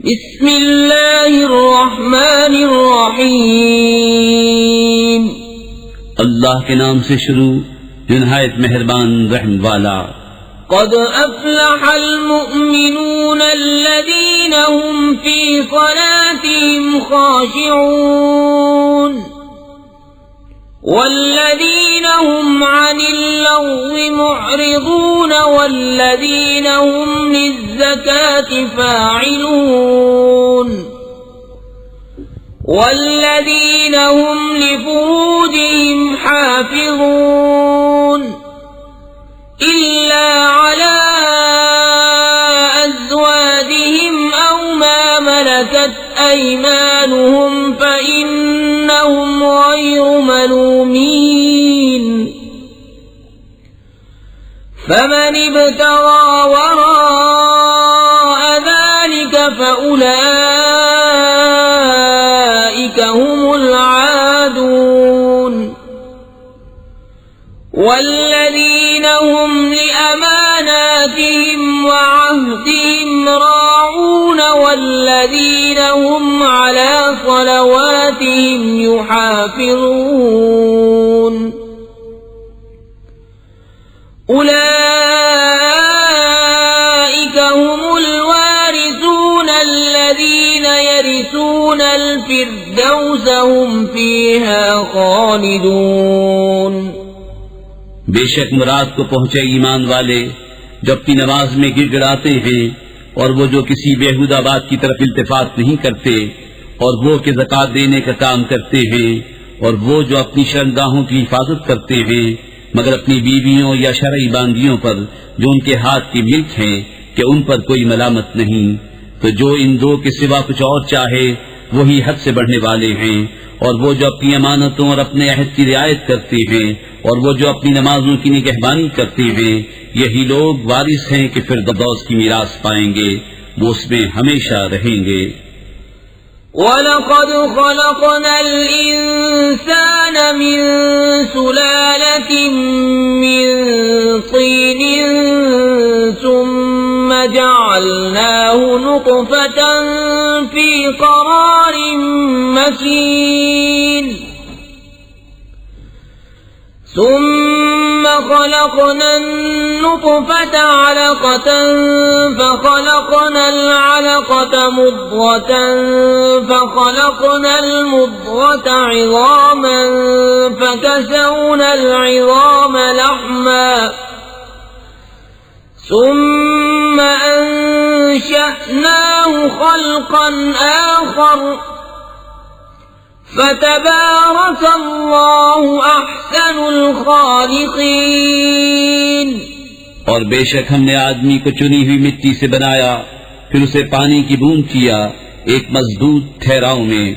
بسم اللہ الرحمن الرحیم اللہ کے نام سے شروع جو نہایت مہربان رحم والا. قد افلح المؤمنون الذين هم في صلاتهم خاشعون والذين هم عن اللغو معرضون والذين هم للزكاة فاعلون والذين هم لفروجهم حافظون إلا على أزواجهم أو ما ملكت أيمانهم فإنهم غير ملومين فمن ابتغى وراء ذلك فأولئك هم العادون والذين هم لأماناتهم وعهدهم راعون والذين هم على صلواتهم يحافظون أولئك هم الوارثون الذين يرثون الفردوس هم فيها خالدون. بے شک مراد کو پہنچے ایمان والے جو اپنی نماز میں گر گڑاتے ہیں اور وہ جو کسی بیہودہ بات کی طرف التفات نہیں کرتے اور وہ کہ زکوٰۃ دینے کا کام کرتے ہیں اور وہ جو اپنی شرمگاہوں کی حفاظت کرتے ہیں مگر اپنی بیویوں یا شرعی باندیوں پر جو ان کے ہاتھ کی ملک ہیں کہ ان پر کوئی ملامت نہیں. تو جو ان دو کے سوا کچھ اور چاہے وہی حد سے بڑھنے والے ہیں. اور وہ جو اپنی امانتوں اور اپنے عہد کی رعایت کرتے ہیں اور وہ جو اپنی نمازوں کی نگہبانی کرتے ہیں یہی لوگ وارث ہیں کہ فردوس کی میراث پائیں گے، وہ اس میں ہمیشہ رہیں گے. وَلَقَدْ خَلَقْنَا الْإِنسَانَ مِنْ سُلَالَةٍ مِّنْ طِينٍ ثُمَّ جَعَلْنَاهُ نُطْفَةً فِي قَرَارٍ مَّكِينٍ ثم خلقنا النطفة علقة فخلقنا العلقة مضغة فخلقنا المضغة عظاما فكسونا العظام لحما ثم أنشأناه خلقا آخر فتبارك اللہ احسن الخالقین. اور بے شک ہم نے آدمی کو چنی ہوئی مٹی سے بنایا، پھر اسے پانی کی بوند کیا ایک مضبوط ٹھہراؤ میں،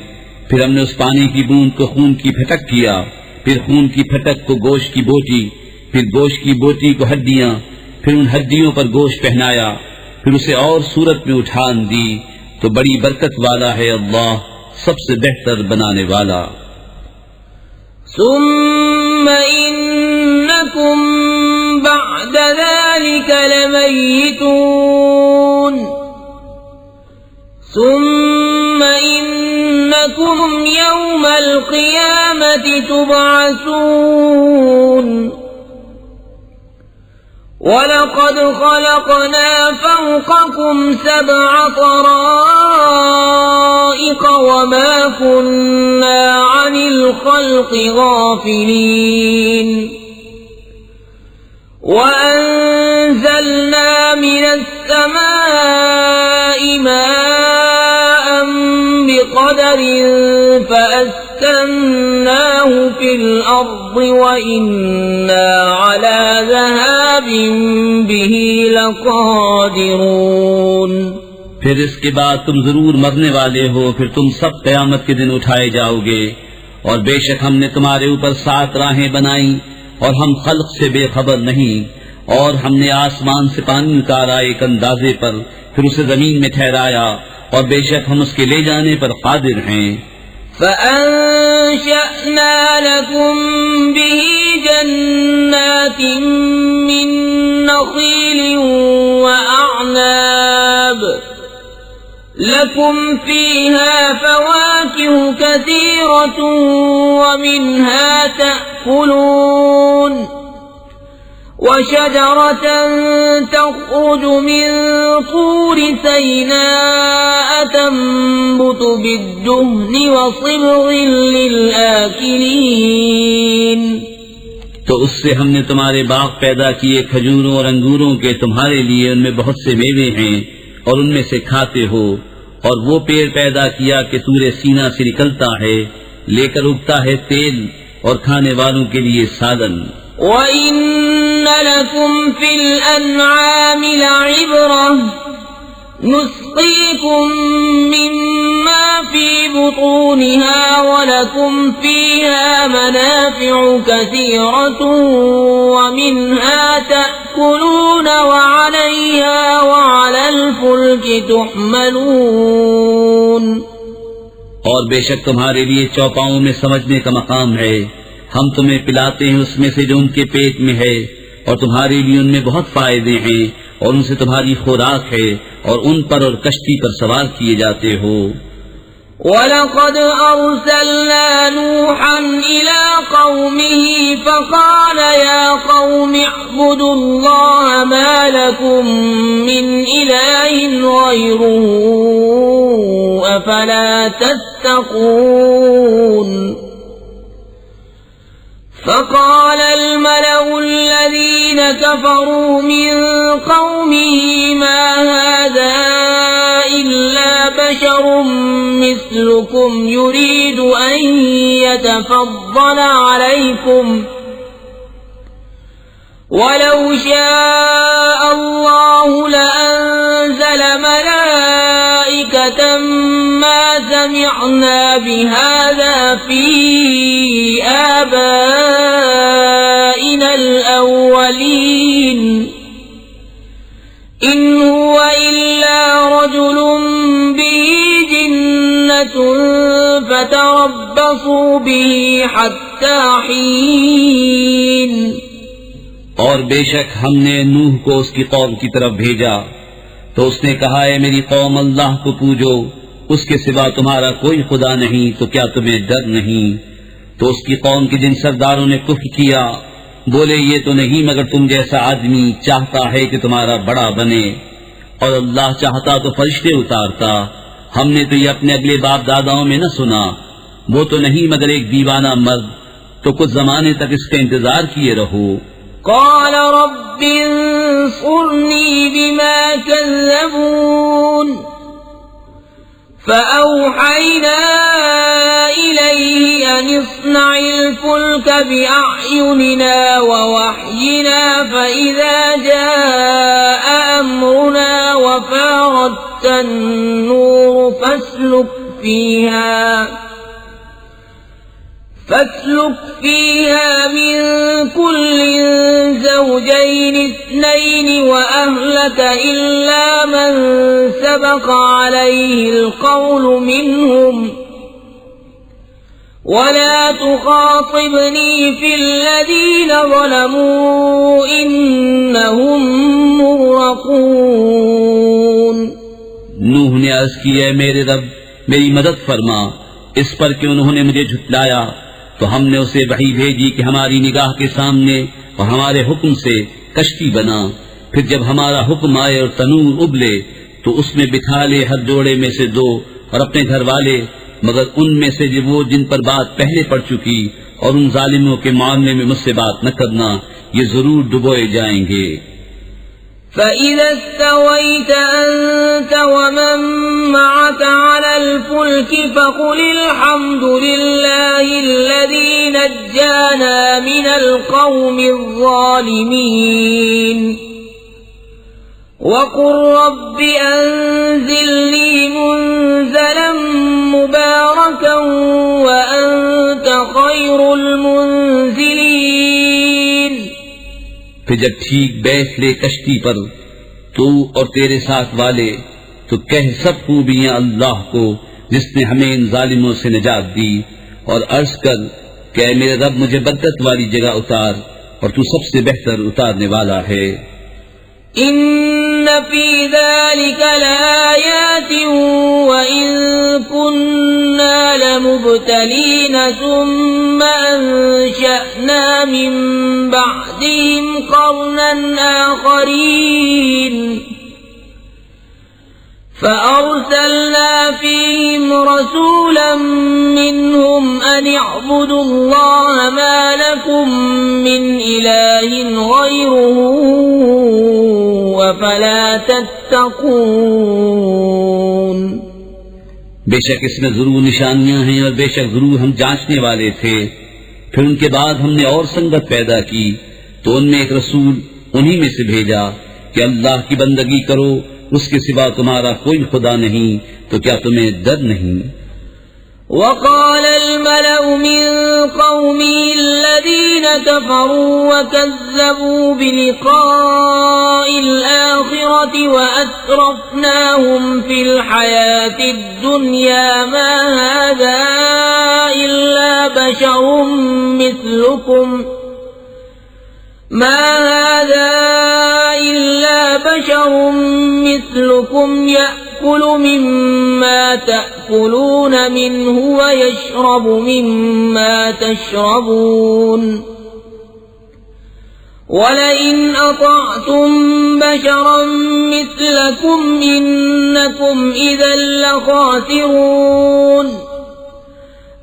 پھر ہم نے اس پانی کی بوند کو خون کی پھٹک کیا، پھر خون کی پھٹک کو گوشت کی بوٹی، پھر گوشت کی بوٹی کو ہڈیاں، پھر ان ہڈیوں پر گوشت پہنایا، پھر اسے اور صورت میں اٹھان دی. تو بڑی برکت والا ہے اللہ، سب سے بہتر بنانے والا. ثم انکم بعد ذلك لمیتون ثم انکم یوم القیامة تبعثون. وَلَقَدْ خَلَقْنَا فَوْقَكُمْ سَبْعَ طَرَائِقَ وَمَا كُنَّا عَنِ الْخَلْقِ غَافِلِينَ. وَأَنزَلْنَا مِنَ السَّمَاءِ مَاءً بِقَدَرٍ فَأَسْكَنَّاهُ فِي الْأَرْضِ وَإِنَّا عَلَى ذَهَابٍ بِهِ لَقَادِرُونَ. پھر اس کے بعد تم ضرور مرنے والے ہو، پھر تم سب قیامت کے دن اٹھائے جاؤ گے. اور بے شک ہم نے تمہارے اوپر 7 راہیں بنائیں اور ہم خلق سے بے خبر نہیں. اور ہم نے آسمان سے پانی اتارا ایک اندازے پر، پھر اسے زمین میں ٹھہرایا، اور بے شک ہم اس کے لے جانے پر قادر ہیں. فَأَنشَأْنَا لَكُم بِهِ جَنَّاتٍ مِّن نَّخِيلٍ وَأَعْنَابٍ لكم فيها فواكه كثيرة ومنها تأكلون وشجرة تخرج من طور سيناء تنبت بالدهن وصبغ للآكلين. تو اس سے ہم نے تمہارے باغ پیدا کیے کھجوروں اور انگوروں کے، تمہارے لیے ان میں بہت سے میوے ہیں اور ان میں سے کھاتے ہو، اور وہ پیڑ پیدا کیا کہ سورہ سینا سے نکلتا ہے، لے کر اگتا ہے تیل اور کھانے والوں کے لیے سالن. وَإِنَّ لَكُمْ فِي الْأَنْعَامِ لَعِبْرَةً نُسْقِيكُم مِّمَّا فِي بُطُونِهَا وَلَكُمْ فِيهَا مَنَافِعُ كَثِيرَةٌ وَمِنْهَا تَأْكُلُونَ وَعَلَيْهَا وَعَلَى الْفُلْكِ تُحْمَلُونَ. اور بے شک تمہارے لیے چوپاؤں میں سمجھنے کا مقام ہے، ہم تمہیں پلاتے ہیں اس میں سے جو ان کے پیٹ میں ہے، اور تمہارے لیے ان میں بہت فائدے ہیں، اور ان سے تمہاری خوراک ہے، اور ان پر اور کشتی پر سوار کیے جاتے ہو. وَلَقَدْ أَرْسَلْنَا نُوحًا إِلَىٰ قَوْمِهِ فَقَالَ يَا قَوْمِ اعْبُدُوا اللَّهَ مَا لَكُم مِّنْ إِلَٰهٍ غَيْرُهُ أَفَلَا تَتَّقُونَ. فقال الملأ الذين كفروا من قومه ما هذا إلا بشر مثلكم يريد أن يتفضل عليكم ولو شاء الله لأنزل ملائكة ما سمعنا بهذا في آبائنا الأولين إن هو إلا رجل به جنة فتربصوا به حتى حين. اور بے شک ہم نے نوح کو اس کی قوم کی طرف بھیجا تو اس نے کہا ہے میری قوم اللہ کو پوجو، اس کے سوا تمہارا کوئی خدا نہیں، تو کیا تمہیں ڈر نہیں؟ تو اس کی قوم کے جن سرداروں نے کفر کیا بولے یہ تو نہیں مگر تم جیسا آدمی چاہتا ہے کہ تمہارا بڑا بنے، اور اللہ چاہتا تو فرشتے اتارتا. ہم نے تو یہ اپنے اگلے باپ داداؤں میں نہ سنا، وہ تو نہیں مگر ایک دیوانہ مرد، تو کچھ زمانے تک اس کا انتظار کیے رہو. قال رب انصرني بما كذبون فأوحينا إليه أن اصنع الفلك بأعيننا ووحينا فإذا جاء أمرنا وفارت النور فاسلك فيها من كل زوجين اثنين وأهلك إلا من سبق عليه القول منهم ولا تخاطبني في الذين ظلموا إنهم مغرقون. نوح نے عرض کی اے میرے رب میری مدد فرما اس پر کہ انہوں نے مجھے جھٹلایا. تو ہم نے اسے وحی بھیجی کہ ہماری نگاہ کے سامنے اور ہمارے حکم سے کشتی بنا، پھر جب ہمارا حکم آئے اور تنور ابلے تو اس میں بٹھا لے ہر جوڑے میں سے 2 اور اپنے گھر والے، مگر ان میں سے جو وہ جن پر بات پہلے پڑ چکی، اور ان ظالموں کے معاملے میں مجھ سے بات نہ کرنا، یہ ضرور ڈبوئے جائیں گے. فَإِذَا اسْتَوَيْتَ أَنْتَ وَمَنْ مَعَكَ عَلَى الْفُلْكِ فَقُلِ الْحَمْدُ لِلَّهِ الَّذِي نَجَّانَا مِنَ الْقَوْمِ الظَّالِمِينَ وَقُلْ رَبِّ أَنْزِلْنِي مُنْزَلًا مُبَارَكًا وَأَنْتَ خَيْرُ الْمُنْزِلِينَ. پھر جب ٹھیک بیٹھ لے کشتی پر تو اور تیرے ساتھ والے تو کہہ سب خوبیاں اللہ کو جس نے ہمیں ان ظالموں سے نجات دی، اور عرض کر کہ اے میرے رب مجھے بدت والی جگہ اتار، اور تو سب سے بہتر اتارنے والا ہے. في ذلك لآيات وإن كنا لمبتلين ثم أنشأنا من بعدهم قرنا آخرين فأرسلنا فيهم رسولا منهم أن اعبدوا الله ما لكم من إله غيره أفلا تتقون. بے شک اس میں ضرور نشانیاں ہیں اور بے شک ضرور ہم جانچنے والے تھے. پھر ان کے بعد ہم نے اور سنگت پیدا کی تو ان میں ایک رسول انہی میں سے بھیجا کہ اللہ کی بندگی کرو، اس کے سوا تمہارا کوئی خدا نہیں، تو کیا تمہیں ڈر نہیں؟ وقال الملأ من قومه الذين كفروا وكذبوا بلقاء الآخرة وأترفناهم في الحياة الدنيا ما هذا إلا بشر مثلكم يأكل مما تأكلون منه ويشرب مما تشربون ولئن أطعتم بشرا مثلكم إنكم إذا لخاسرون.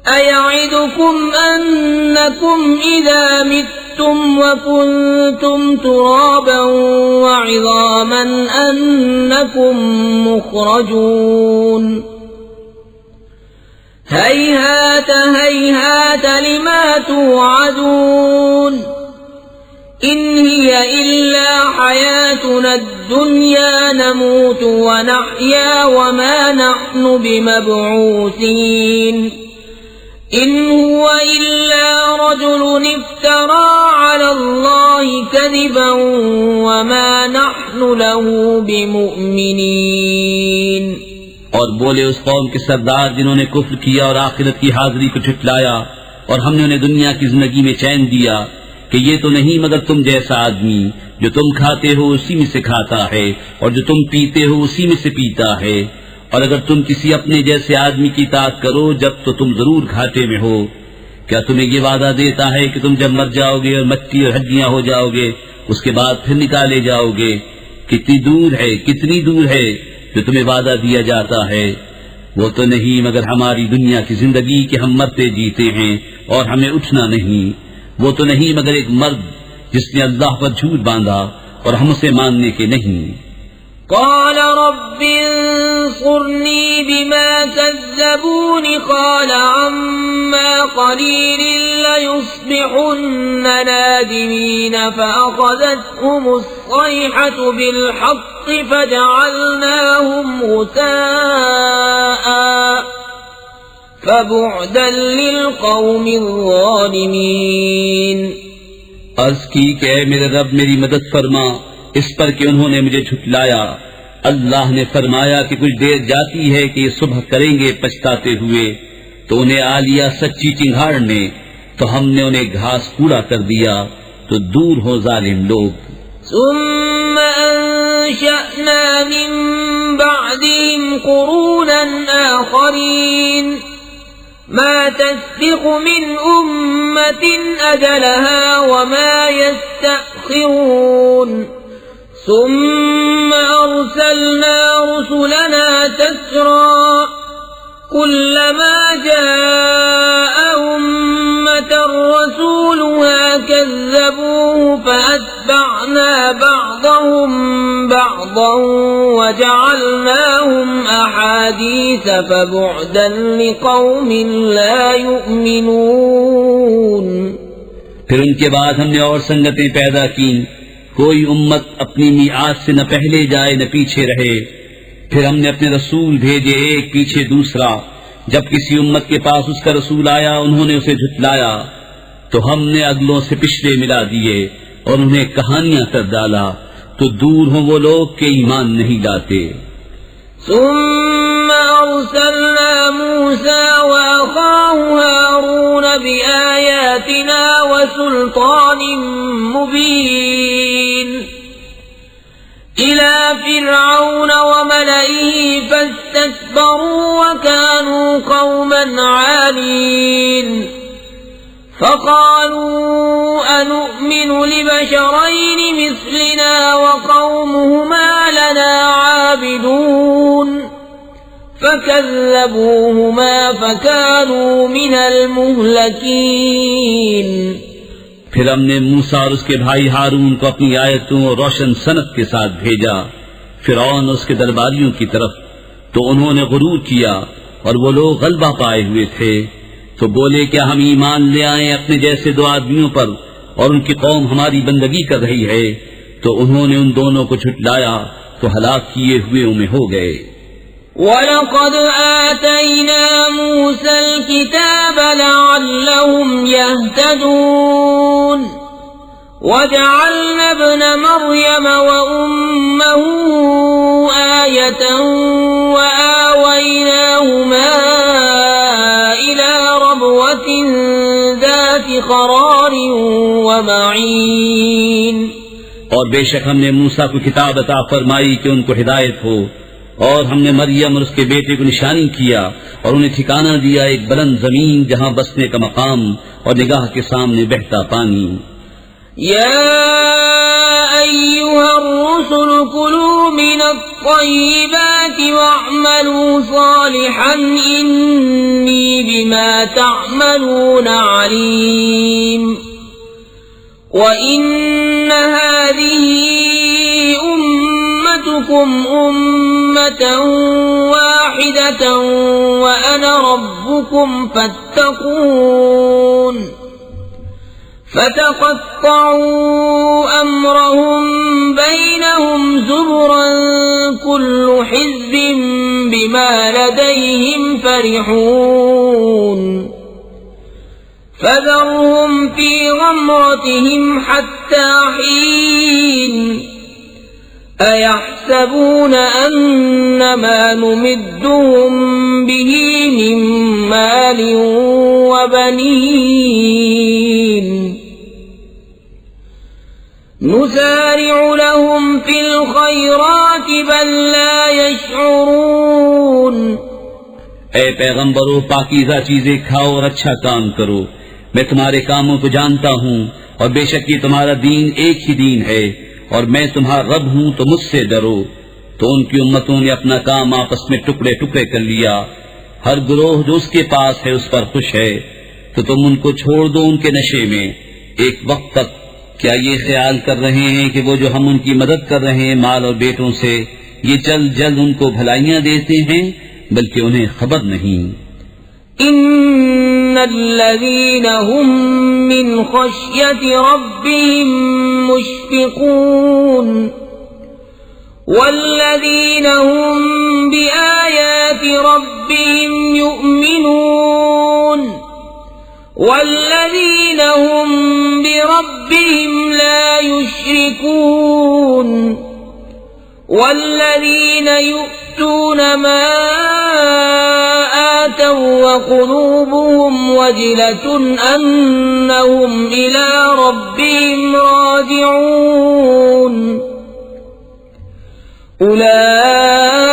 أيعدكم أنكم إذا متم وكنتم ترابا وعظاما أنكم مخرجون. هيهات هيهات لما توعدون إن هي إلا حياتنا الدنيا نموت ونحيا وما نحن بمبعوثين إن هو إلا رجل افترى على الله كذبا وما نحن له بمؤمنين. اور بولے اس قوم کے سردار جنہوں نے کفر کیا اور آخرت کی حاضری کو جھٹلایا اور ہم نے انہیں دنیا کی زندگی میں چین دیا کہ یہ تو نہیں مگر تم جیسا آدمی، جو تم کھاتے ہو اسی میں سے کھاتا ہے اور جو تم پیتے ہو اسی میں سے پیتا ہے، اور اگر تم کسی اپنے جیسے آدمی کی اطاعت کرو جب تو تم ضرور گھاٹے میں ہو. کیا تمہیں یہ وعدہ دیتا ہے کہ تم جب مر جاؤ گے اور مٹی اور ہڈیاں ہو جاؤ گے اس کے بعد پھر نکالے جاؤ گے؟ کتنی دور ہے جو تمہیں وعدہ دیا جاتا ہے. وہ تو نہیں مگر ہماری دنیا کی زندگی کہ ہم مرتے جیتے ہیں اور ہمیں اٹھنا نہیں. وہ تو نہیں مگر ایک مرد جس نے اللہ پر جھوٹ باندھا اور ہم اسے ماننے کے نہیں. قال رب انصرني بما كذبون قال عما قليل ليصبحن نادمين فأخذتهم الصيحة بالحق فجعلناهم غثاء فبعدا للقوم الظالمين. عرض کی کہ اے میرے رب میری مدد فرما اس پر کہ انہوں نے مجھے جھٹلایا. اللہ نے فرمایا کہ کچھ دیر جاتی ہے کہ یہ صبح کریں گے پچھتاتے ہوئے، تو انہیں آ لیا سچی چنگھاڑ نے، تو ہم نے انہیں گھاس کوڑا کر دیا. تو دور ہو ظالم لوگ. ثم انشأنا من بعدهم قرونا آخرين ما تسبق من أمة أجلها وما يستأخرون ثم أرسلنا رسلنا تترى كلما جاء أمة رسولها كذبوه فأتبعنا بعضهم بعضا وجعلناهم أحاديث فبعدا لقوم لا يؤمنون. پھر ان کے بعد ہم نے اور سنگتیں پیدا کی، کوئی امت اپنی میعاد سے نہ پہلے جائے نہ پیچھے رہے. پھر ہم نے اپنے رسول بھیجے ایک پیچھے دوسرا. جب کسی امت کے پاس اس کا رسول آیا انہوں نے اسے جھٹلایا تو ہم نے اگلوں سے پچھلے ملا دیے اور انہیں کہانیاں کر ڈالا. تو دور ہوں وہ لوگ کہ ایمان نہیں لاتے. ثم أرسلنا موسى وأخاه هارون بآياتنا وسلطان مبين إلى فرعون وملئه فاستكبروا وكانوا قوما عالين فقالوا أنؤمن لبشرين مثلنا وقومهما لنا عابدون فكذبوهما فكانوا من المهلكين. پھر ہم نے موسیٰ اور اس کے بھائی ہارون کو اپنی آیتوں اور روشن سنت کے ساتھ بھیجا فرعون اور اس کے درباریوں کی طرف، تو انہوں نے غرور کیا اور وہ لوگ غلبہ پائے ہوئے تھے، تو بولے کیا ہم ایمان لے آئیں اپنے جیسے دو آدمیوں پر اور ان کی قوم ہماری بندگی کر رہی ہے، تو انہوں نے ان دونوں کو جھٹلایا تو ہلاک کیے ہوئے میں ہو گئے. وَلَقَدْ آتَيْنَا مُوسَى الْكِتَابَ لَعَلَّهُمْ يَهْتَدُونَ وَجَعَلْنَا ابْنَ مَرْيَمَ وَأُمَّهُ آيَةً وَآوَيْنَاهُمَا إِلَى رَبْوَةٍ ذَاتِ قَرَارٍ وَمَعِينٍ. اور بے شک ہم نے موسیٰ کو کتاب عطا فرمائی کہ ان کو ہدایت ہو، اور ہم نے مریم اور اس کے بیٹے کو نشانی کیا اور انہیں ٹھکانہ دیا ایک بلند زمین جہاں بسنے کا مقام اور نگاہ کے سامنے بہتا پانی. یا ایھا الرسل کلوا من الطیبات واعملوا صالحا انی بما تعملون علیم. وَإِنَّ هَذِهِ أُمَّتُكُمْ أُمَّةً وَاحِدَةً وَأَنَا رَبُّكُمْ فَاتَّقُونِ. فَتَقَطَّعُوا أَمْرَهُمْ بَيْنَهُمْ زُبُرًا كُلُّ حِزْبٍ بِمَا لَدَيْهِمْ فَرِحُونَ. فَذَرْهُمْ فِي غَمْرَتِهِمْ حَتَّى حِينٍ. أَيَحْسَبُونَ أَنَّ مَا نُمِدُّهُمْ بِهِ مِنْ مَالٍ وَبَنِينَ نُسَارِعُ لَهُمْ فِي الْخَيْرَاتِ بَل لَّا يَشْعُرُونَ. اے پیغمبرو پاکیزہ چیزیں کھاؤ اور اچھا کام کرو، میں تمہارے کاموں کو جانتا ہوں، اور بے شک یہ تمہارا دین ایک ہی دین ہے، اور میں تمہارا رب ہوں تو مجھ سے ڈرو. تو ان کی امتوں نے اپنا کام آپس میں ٹکڑے ٹکڑے کر لیا، ہر گروہ جو اس کے پاس ہے اس پر خوش ہے، تو تم ان کو چھوڑ دو ان کے نشے میں ایک وقت تک. کیا یہ خیال کر رہے ہیں کہ وہ جو ہم ان کی مدد کر رہے ہیں مال اور بیٹوں سے، یہ جلد جلد ان کو بھلائیاں دیتے ہیں؟ بلکہ انہیں خبر نہیں. ان الذين هم من خشية ربهم مشفقون والذين هم بآيات ربهم يؤمنون والذين هم بربهم لا يشركون والذين يؤتون ما آتوا وقلوبهم وجلة أنهم إلى ربهم راجعون.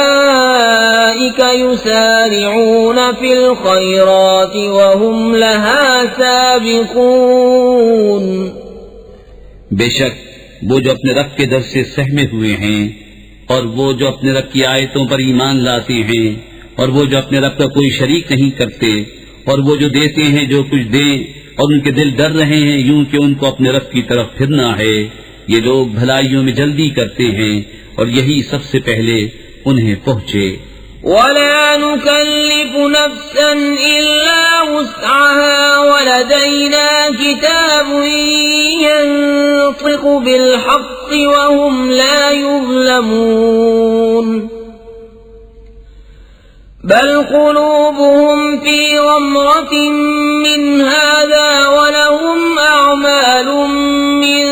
أولئك يسارعون في الخيرات وهم لها سابقون. بے شک وہ جو اپنے رب کے در سے سہمے ہوئے ہیں، اور وہ جو اپنے رب کی آیتوں پر ایمان لاتے ہیں، اور وہ جو اپنے رب کا کوئی شریک نہیں کرتے، اور وہ جو دیتے ہیں جو کچھ دیں، اور ان کے دل ڈر رہے ہیں یوں کہ ان کو اپنے رب کی طرف پھرنا ہے، یہ لوگ بھلائیوں میں جلدی کرتے ہیں اور یہی سب سے پہلے انہیں پہنچے. وَلَا نُكَلِّفُ نَفْسًا إِلَّا وُسْعَهَا وَلَدَيْنَا كِتَابٌ يَنطِقُ بِالْحَقِّ وَهُمْ لَا يُظْلَمُونَ. بل قلوبهم في غمرة من هذا ولهم أعمال من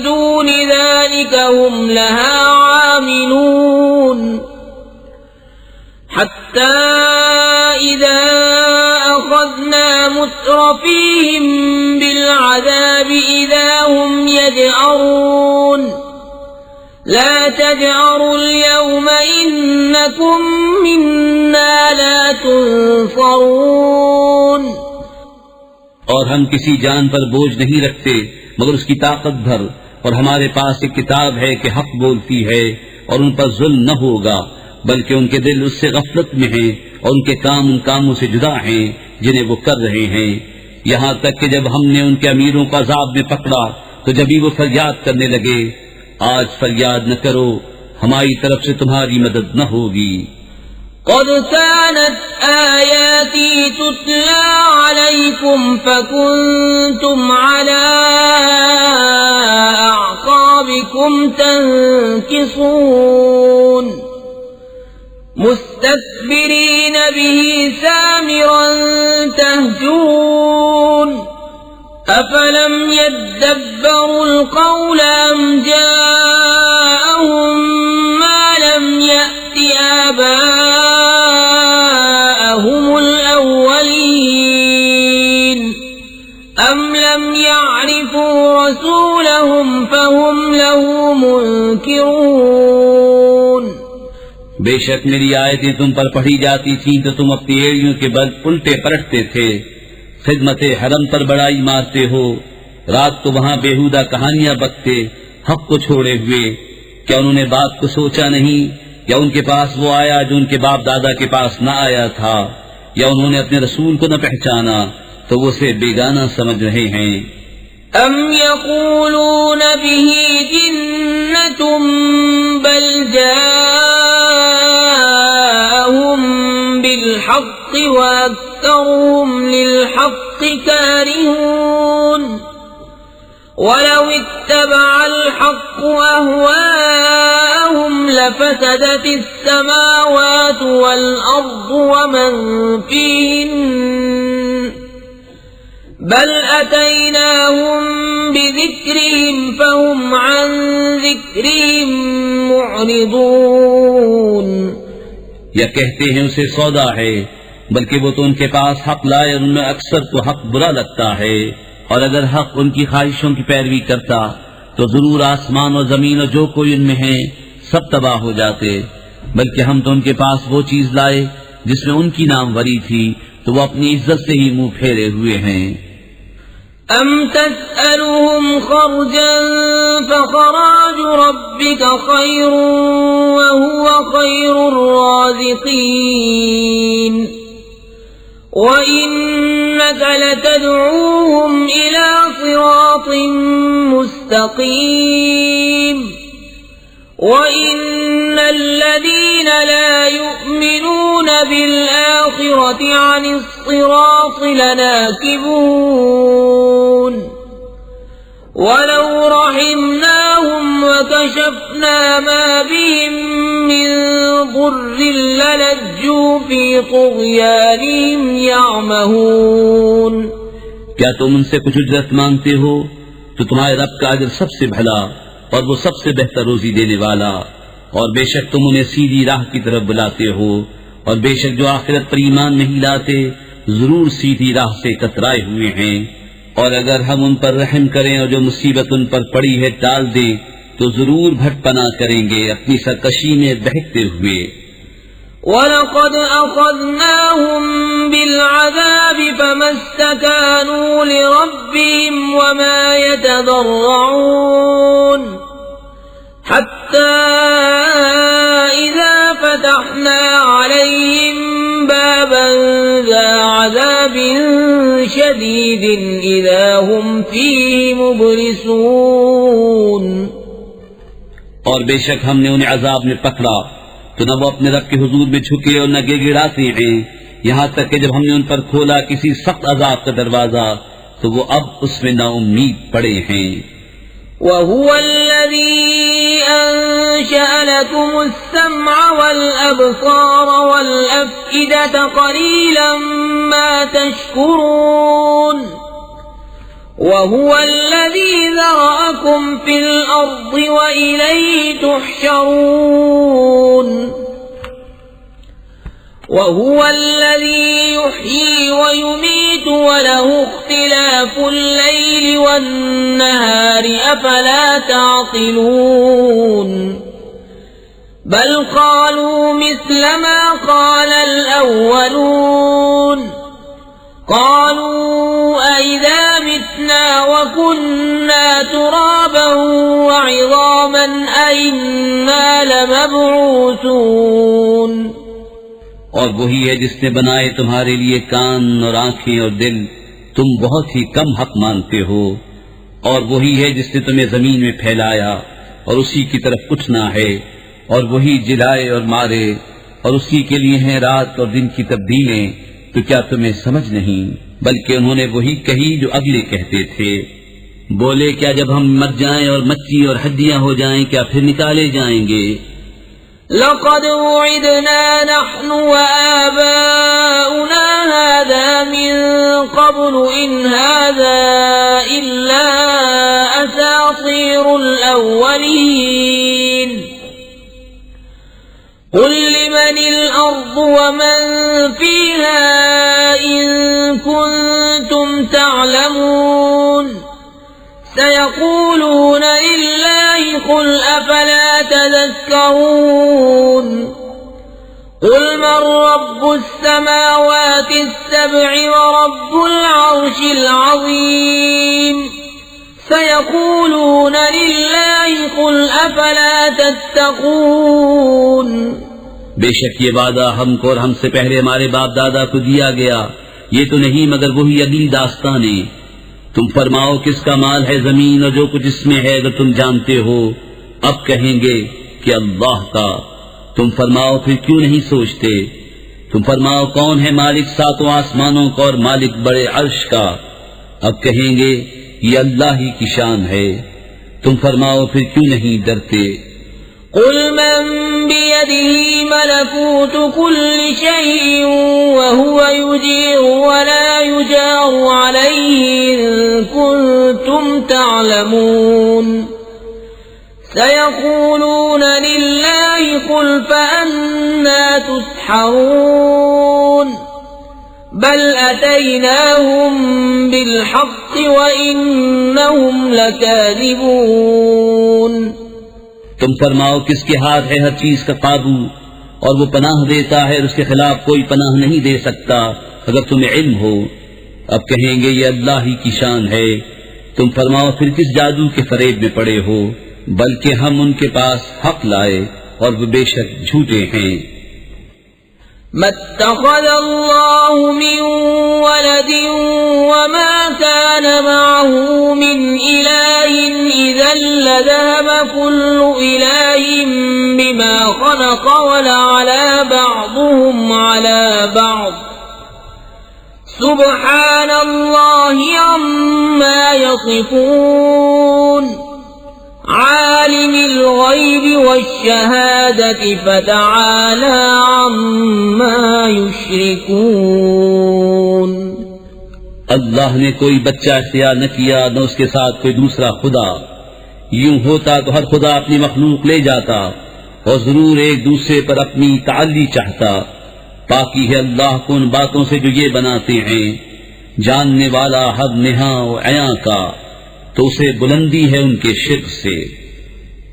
دون ذلك هم لها عاملون. حتى إذا أخذنا مترفيهم بالعذاب إذا هم يجأرون. لا تجأروا اليوم إنكم منا لا تنصرون. اور ہم کسی جان پر بوجھ نہیں رکھتے مگر اس کی طاقت بھر، اور ہمارے پاس ایک کتاب ہے کہ حق بولتی ہے اور ان پر ظلم نہ ہوگا، بلکہ ان کے دل اس سے غفلت میں ہیں اور ان کے کام ان کاموں سے جدا ہیں جنہیں وہ کر رہے ہیں. یہاں تک کہ جب ہم نے ان کے امیروں کو عذاب میں پکڑا تو جبھی وہ فریاد کرنے لگے، آج فریاد نہ کرو، ہماری طرف سے تمہاری مدد نہ ہوگی. قد كانت آياتي تتلى عليكم فكنتم على أعقابكم تنكصون مستكبرين به سامرا تهجرون. أفلم يدبروا القول أم جاءهم ما لم يأت آباءهم الأولين أم لم يعرفوا رسولهم فهم له منكرون. بے شک میری آیتیں تم پر پڑھی جاتی تھیں تو تم اپنی ایڑیوں کے بل الٹے پلٹتے تھے، خدمت حرم پر بڑائی مارتے ہو، رات کو وہاں بیہودہ کہانیاں بکتے حق کو چھوڑے ہوئے. کیا انہوں نے بات کو سوچا نہیں؟ یا ان کے پاس وہ آیا جو ان کے باپ دادا کے پاس نہ آیا تھا؟ یا انہوں نے اپنے رسول کو نہ پہچانا تو وہ اسے بیگانہ سمجھ رہے ہیں. ام یقولون به جنة بل جاءهم بالحق واکثرهم للحق کارہون. ولو اتبع الحق أهواءهم لفسدت السماوات والأرض ومن فيهن بل أتيناهم بذكرهم فهم عن ذكرهم معرضون. یا کہتے ہیں اسے سودا ہے، بلکہ وہ تو ان کے پاس حق لائے اور ان میں اکثر کو حق برا لگتا ہے. اور اگر حق ان کی خواہشوں کی پیروی کرتا تو ضرور آسمان اور زمین اور جو کوئی ان میں ہے سب تباہ ہو جاتے، بلکہ ہم تو ان کے پاس وہ چیز لائے جس میں ان کی ناموری تھی تو وہ اپنی عزت سے ہی منہ پھیرے ہوئے ہیں. ام تسألهم خرجا فخراج ربك خير وهو خير الرازقين وإنك لتدعوهم إلى صراط مستقيم. وإن الذين لا يؤمنون بالآخرة عن الصراط لناكبون. ولو رحمناهم وكشفنا ما بهم من ضر للجوا في طغيانهم يعمهون. کیا تم ان سے کچھ اجرت مانگتے ہو تو تمہارے رب کا اجر سب سے بھلا اور وہ سب سے بہتر روزی دینے والا. اور بے شک تم انہیں سیدھی راہ کی طرف بلاتے ہو، اور بے شک جو آخرت پر ایمان نہیں لاتے ضرور سیدھی راہ سے کترائے ہوئے ہیں. اور اگر ہم ان پر رحم کریں اور جو مصیبت ان پر پڑی ہے ٹال دیں تو ضرور بھٹ پناہ کریں گے اپنی سرکشی میں بہکتے ہوئے. وَلَقَدْ أَخَذْنَاهُمْ بِالْعَذَابِ فَمَا اسْتَكَانُوا لِرَبِّهِمْ وَمَا يَتَضَرَّعُونَ حَتَّى إِذَا فَتَحْنَا عَلَيْهِمْ بَابًا ذَا عَذَابٍ شَدِيدٍ إِذَا هُمْ فِيهِ مُبْلِسُونَ. اور بے شک ہم نے انہیں عذاب میں پکڑا تو نہ وہ اپنے رب کے حضور میں جھکے اور نہ گڑ گڑاتے ہیں، یہاں تک کہ جب ہم نے ان پر کھولا کسی سخت عذاب کا دروازہ تو وہ اب اس میں نا امید پڑے ہیں. وَهُوَ الَّذِي أَنشَأَ لَكُمُ السَّمْعَ وَالْأَبْصَارَ وَالْأَفْئِدَةَ قَلِيلًا مَا تَشْكُرُونَ. وَهُوَ الَّذِي ذَرَأَكُمْ فِي الْأَرْضِ وَإِلَيْهِ تُحْشَرُونَ. وَهُوَ الَّذِي يُحْيِي وَيُمِيتُ وَلَهُ اخْتِلَافُ اللَّيْلِ وَالنَّهَارِ أَفَلَا تَعْقِلُونَ. بل قالوا مثل ما قال الأولون قالوا أئذا متنا وكنا ترابا وعظاما أئنا لمبعوثون. اور وہی ہے جس نے بنائے تمہارے لیے کان اور آنکھیں اور دل، تم بہت ہی کم حق مانتے ہو. اور وہی ہے جس نے تمہیں زمین میں پھیلایا اور اسی کی طرف اٹھنا ہے. اور وہی جلائے اور مارے، اور اسی کے لیے ہیں رات اور دن کی تبدیلیں. تو کیا تمہیں سمجھ نہیں؟ بلکہ انہوں نے وہی کہی جو اگلے کہتے تھے. بولے کیا جب ہم مر جائیں اور مچی اور ہڈیاں ہو جائیں کیا پھر نکالے جائیں گے؟ لقد وعدنا نحن وآباؤنا هذا من قبل إن هذا إلا أساطير الأولين. قل لمن الأرض ومن فيها إن كنتم تعلمون سيقولون لله قل أفلا تذكرون. قل من رب السماوات السبع ورب العرش العظيم سيقولون لله قل أفلا تتقون. بے شک یہ وعدہ ہم کو اور ہم سے پہلے ہمارے باپ دادا کو دیا گیا، یہ تو نہیں مگر وہی اگلی داستانیں. تم فرماؤ کس کا مال ہے زمین اور جو کچھ اس میں ہے اگر تم جانتے ہو. اب کہیں گے کہ اللہ کا. تم فرماؤ پھر کیوں نہیں سوچتے؟ تم فرماؤ کون ہے مالک ساتوں آسمانوں کا اور مالک بڑے عرش کا؟ اب کہیں گے یہ اللہ ہی کی شان ہے. تم فرماؤ پھر کیوں نہیں ڈرتے؟ قل من بيده ملكوت كل شيء وهو يجير ولا يجار عليه إن كنتم تعلمون سيقولون لله قل فأنا تسحرون بل أتيناهم بالحق وإنهم لكاذبون. تم فرماؤ کس کے ہاتھ ہے ہر چیز کا قابو اور وہ پناہ دیتا ہے اور اس کے خلاف کوئی پناہ نہیں دے سکتا اگر تمہیں علم ہو. اب کہیں گے یہ اللہ ہی کی شان ہے. تم فرماؤ پھر کس جادو کے فریب میں پڑے ہو؟ بلکہ ہم ان کے پاس حق لائے اور وہ بے شک جھوٹے ہیں. ما اتخذ الله من ولد وما كان معه من إله إذا لذهب كل إله بما خلق ولعلى بعضهم على بعض سبحان الله عما يصفون. عالم الغيب والشهادة فتعالى عما يشركون. اللہ نے کوئی بچہ اختیار نہ کیا نہ اس کے ساتھ کوئی دوسرا خدا. یوں ہوتا تو ہر خدا اپنی مخلوق لے جاتا اور ضرور ایک دوسرے پر اپنی تعلی چاہتا. پاکی ہے اللہ کو ان باتوں سے جو یہ بناتے ہیں. جاننے والا ہر نہاں و عیاں کا، تو اسے بلندی ہے ان کے شرک سے.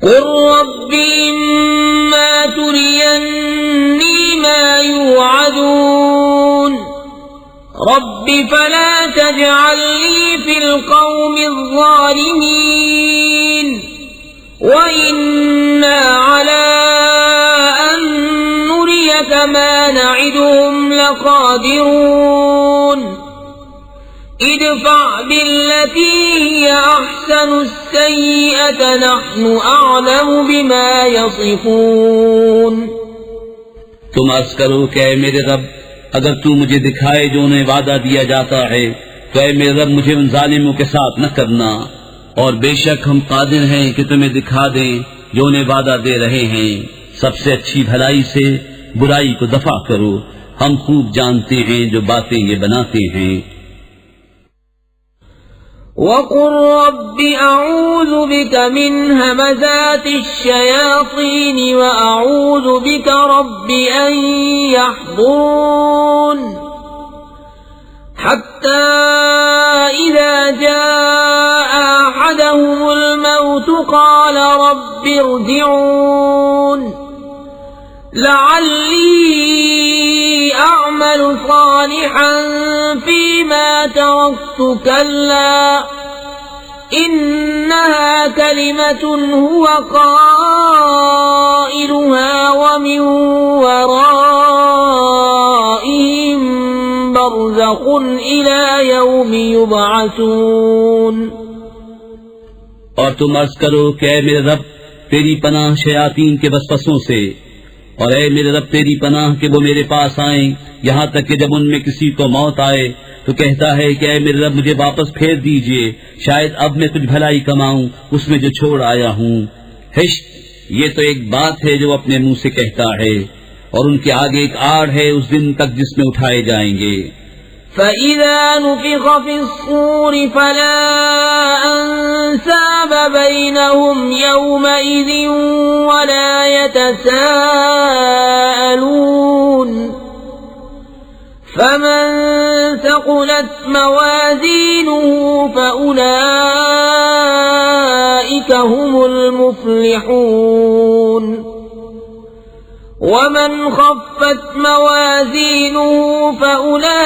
قل رب اما ترینی ما یوعدون رب فلا تجعلنی فی القوم الظالمین وإنا على أن نريك ما نعدهم لقادرون ادفع بالتي هي أحسن السيئة نحن أعلم بما يصفون. تم عرض کرو کہ اے میرے رب اگر تو مجھے دکھائے جو انہیں وعدہ دیا جاتا ہے تو اے میرے رب مجھے ان ظالموں کے ساتھ نہ کرنا. اور بے شک ہم قادر ہیں کہ تمہیں دکھا دیں جو انہیں وعدہ دے رہے ہیں. سب سے اچھی بھلائی سے برائی کو دفع کرو. ہم خوب جانتے ہیں جو باتیں یہ بناتے ہیں. وَقُلْ رَبِّ أَعُوذُ بِكَ مِنْ هَمَزَاتِ الشَّيَاطِينِ وَأَعُوذُ بِكَ رَبِّ أَنْ يَحْضُرُونِ حَتَّى إِذَا جَاءَ أَحَدَهُمُ الْمَوْتُ قَالَ رَبِّ ارْجِعُونِ لعلی اعمل صالحا فیما ترکت کلا انها کلمة هو قائلها ومن ورائهم برزخ الى یوم یبعثون. اور تم عرض کرو کہ اے میرے رب تیری پناہ شیاطین کے وسوسوں سے، اور اے میرے رب تیری پناہ کہ وہ میرے پاس آئیں، یہاں تک کہ جب ان میں کسی کو موت آئے تو کہتا ہے کہ اے میرے رب مجھے واپس پھیر دیجئے، شاید اب میں کچھ بھلائی کماؤں اس میں جو چھوڑ آیا ہوں. ہشت، یہ تو ایک بات ہے جو اپنے منہ سے کہتا ہے، اور ان کے آگے ایک آڑ ہے اس دن تک جس میں اٹھائے جائیں گے. فَإِذَا نُفِخَ فِي الصُّورِ فَلَا أَنْسَابَ بَيْنَهُمْ يَوْمَئِذٍ وَلَا يَتَسَاءَلُونَ. فَمَنْ ثَقُلَتْ مَوَازِينُهُ فَأُولَئِكَ هُمُ الْمُفْلِحُونَ. وَمَنْ خَفَّتْ مَوَازِينُهُ فَأُولَئِكَ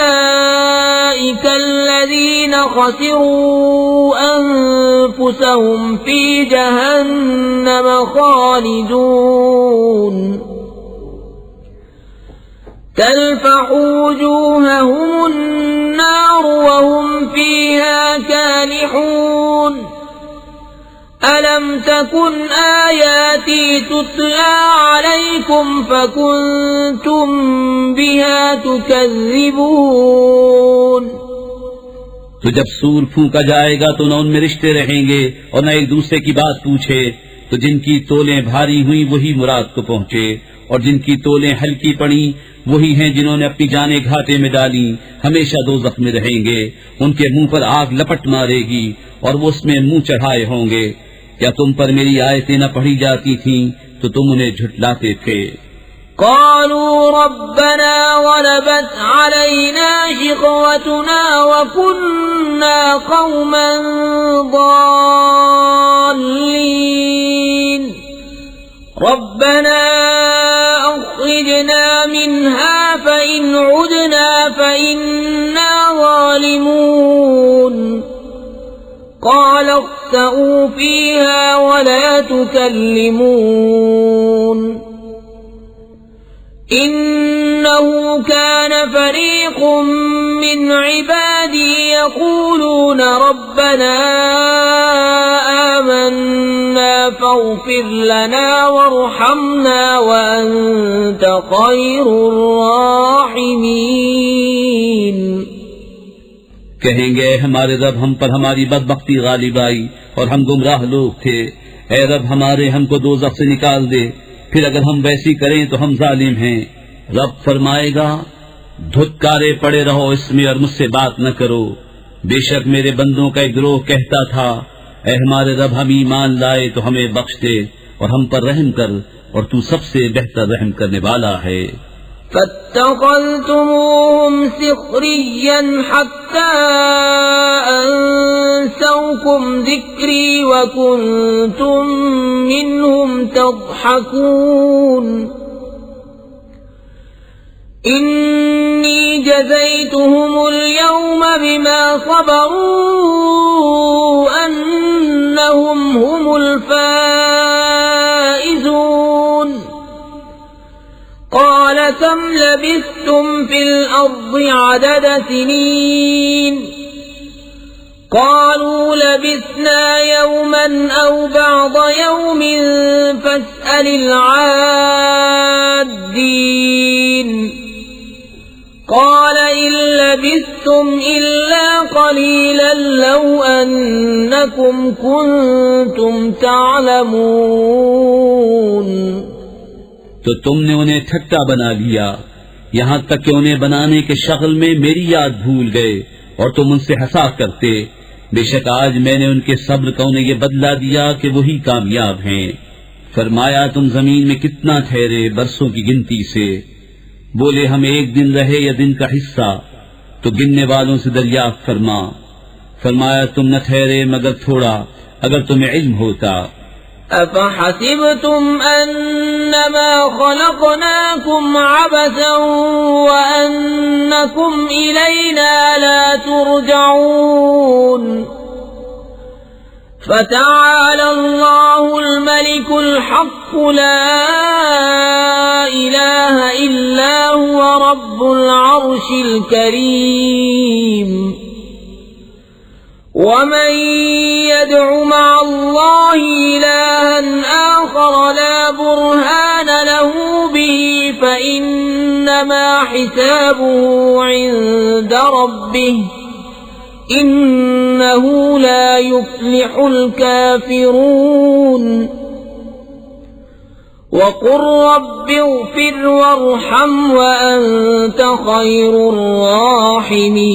الَّذِينَ خَسِرُوا أَنفُسَهُمْ فِي جَهَنَّمَ خَالِدُونَ. تَلْفَحُ وُجُوهَهُمُ النَّارُ وَهُمْ فِيهَا كَالِحُونَ. أَلَمْ تَكُنْ آيَاتِي تُتْلَى عَلَيْكُمْ فَكُنْتُمْ بِهَا تُكَذِّبُونَ. تو جب سور پھونکا جائے گا تو نہ ان میں رشتے رہیں گے اور نہ ایک دوسرے کی بات پوچھے، تو جن کی تولیں بھاری ہوئی وہی مراد کو پہنچے، اور جن کی تولیں ہلکی پڑی وہی ہیں جنہوں نے اپنی جانیں گھاٹے میں ڈالی، ہمیشہ دوزخ میں رہیں گے. ان کے منہ پر آگ لپٹ مارے گی اور وہ اس میں منہ چڑھائے ہوں گے. کیا تم پر میری آیتیں نہ پڑھی جاتی تھیں تو تم انہیں جھٹلاتے تھے؟ قالوا ربنا غلبت علينا شقوتنا وكنا قوما ضالين ربنا أخرجنا منها فإن عدنا فإنا ظالمون. قال اخسئوا فيها ولا تكلمون. إنه كان فريق من عبادي يقولون ربنا آمنا فاغفر لنا وارحمنا وأنت خير الراحمين. کہیں گے ہمارے رب ہم پر ہماری بدبختی غالب آئی اور ہم گمراہ لوگ تھے، اے رب ہمارے ہم کو دوزخ سے نکال دے، پھر اگر ہم ویسی کریں تو ہم ظالم ہیں. رب فرمائے گا دھتکارے پڑے رہو اس میں اور مجھ سے بات نہ کرو. بے شک میرے بندوں کا ایک گروہ کہتا تھا اے ہمارے رب ہم ایمان لائے تو ہمیں بخش دے اور ہم پر رحم کر، اور تو سب سے بہتر رحم کرنے والا ہے. فاتخذتموهم سخريا حتى أنسوكم ذكري وكنتم منهم تضحكون. إني جزيتهم اليوم بما صبروا أنهم هم الفائزون. قال كم لبثتم في الأرض عدد سنين قالوا لبثنا يوما أو بعض يوم فاسأل العادين قال إن لبثتم إلا قليلا لو أنكم كنتم تعلمون. تو تم نے انہیں ٹھٹا بنا لیا یہاں تک کہ انہیں بنانے کے شغل میں میری یاد بھول گئے اور تم ان سے ہنسا کرتے. بے شک آج میں نے ان کے صبر کا انہیں یہ بدلہ دیا کہ وہی کامیاب ہیں. فرمایا تم زمین میں کتنا ٹھہرے برسوں کی گنتی سے؟ بولے ہم ایک دن رہے یا دن کا حصہ؟ تو گننے والوں سے دریافت فرما. فرمایا تم نہ ٹھہرے مگر تھوڑا، اگر تمہیں علم ہوتا. أفحسبتم أنما خلقناكم عبثا وأنكم إلينا لا ترجعون فتعالى الله الملك الحق لا إله إلا هو رب العرش الكريم ومن يدع مع الله إلها آخر لا برهان له به فإنما حسابه عند ربه إنه لا يفلح الكافرون وقل رب اغفر وارحم وأنت خير الراحمين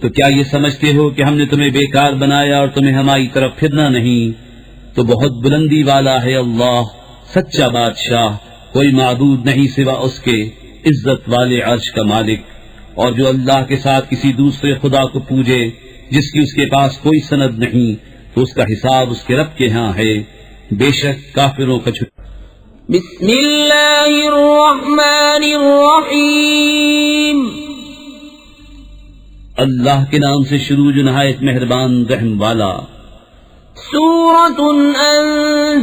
تو کیا یہ سمجھتے ہو کہ ہم نے تمہیں بیکار بنایا اور تمہیں ہماری طرف پھرنا نہیں؟ تو بہت بلندی والا ہے اللہ، سچا بادشاہ، کوئی معبود نہیں سوا اس کے، عزت والے عرش کا مالک۔ اور جو اللہ کے ساتھ کسی دوسرے خدا کو پوجے جس کی اس کے پاس کوئی سند نہیں، تو اس کا حساب اس کے رب کے ہاں ہے، بے شک کافروں کا بسم اللہ الرحمن الرحیم، اللہ کے نام سے شروع جو نہایت مہربان رحم والا۔ سورة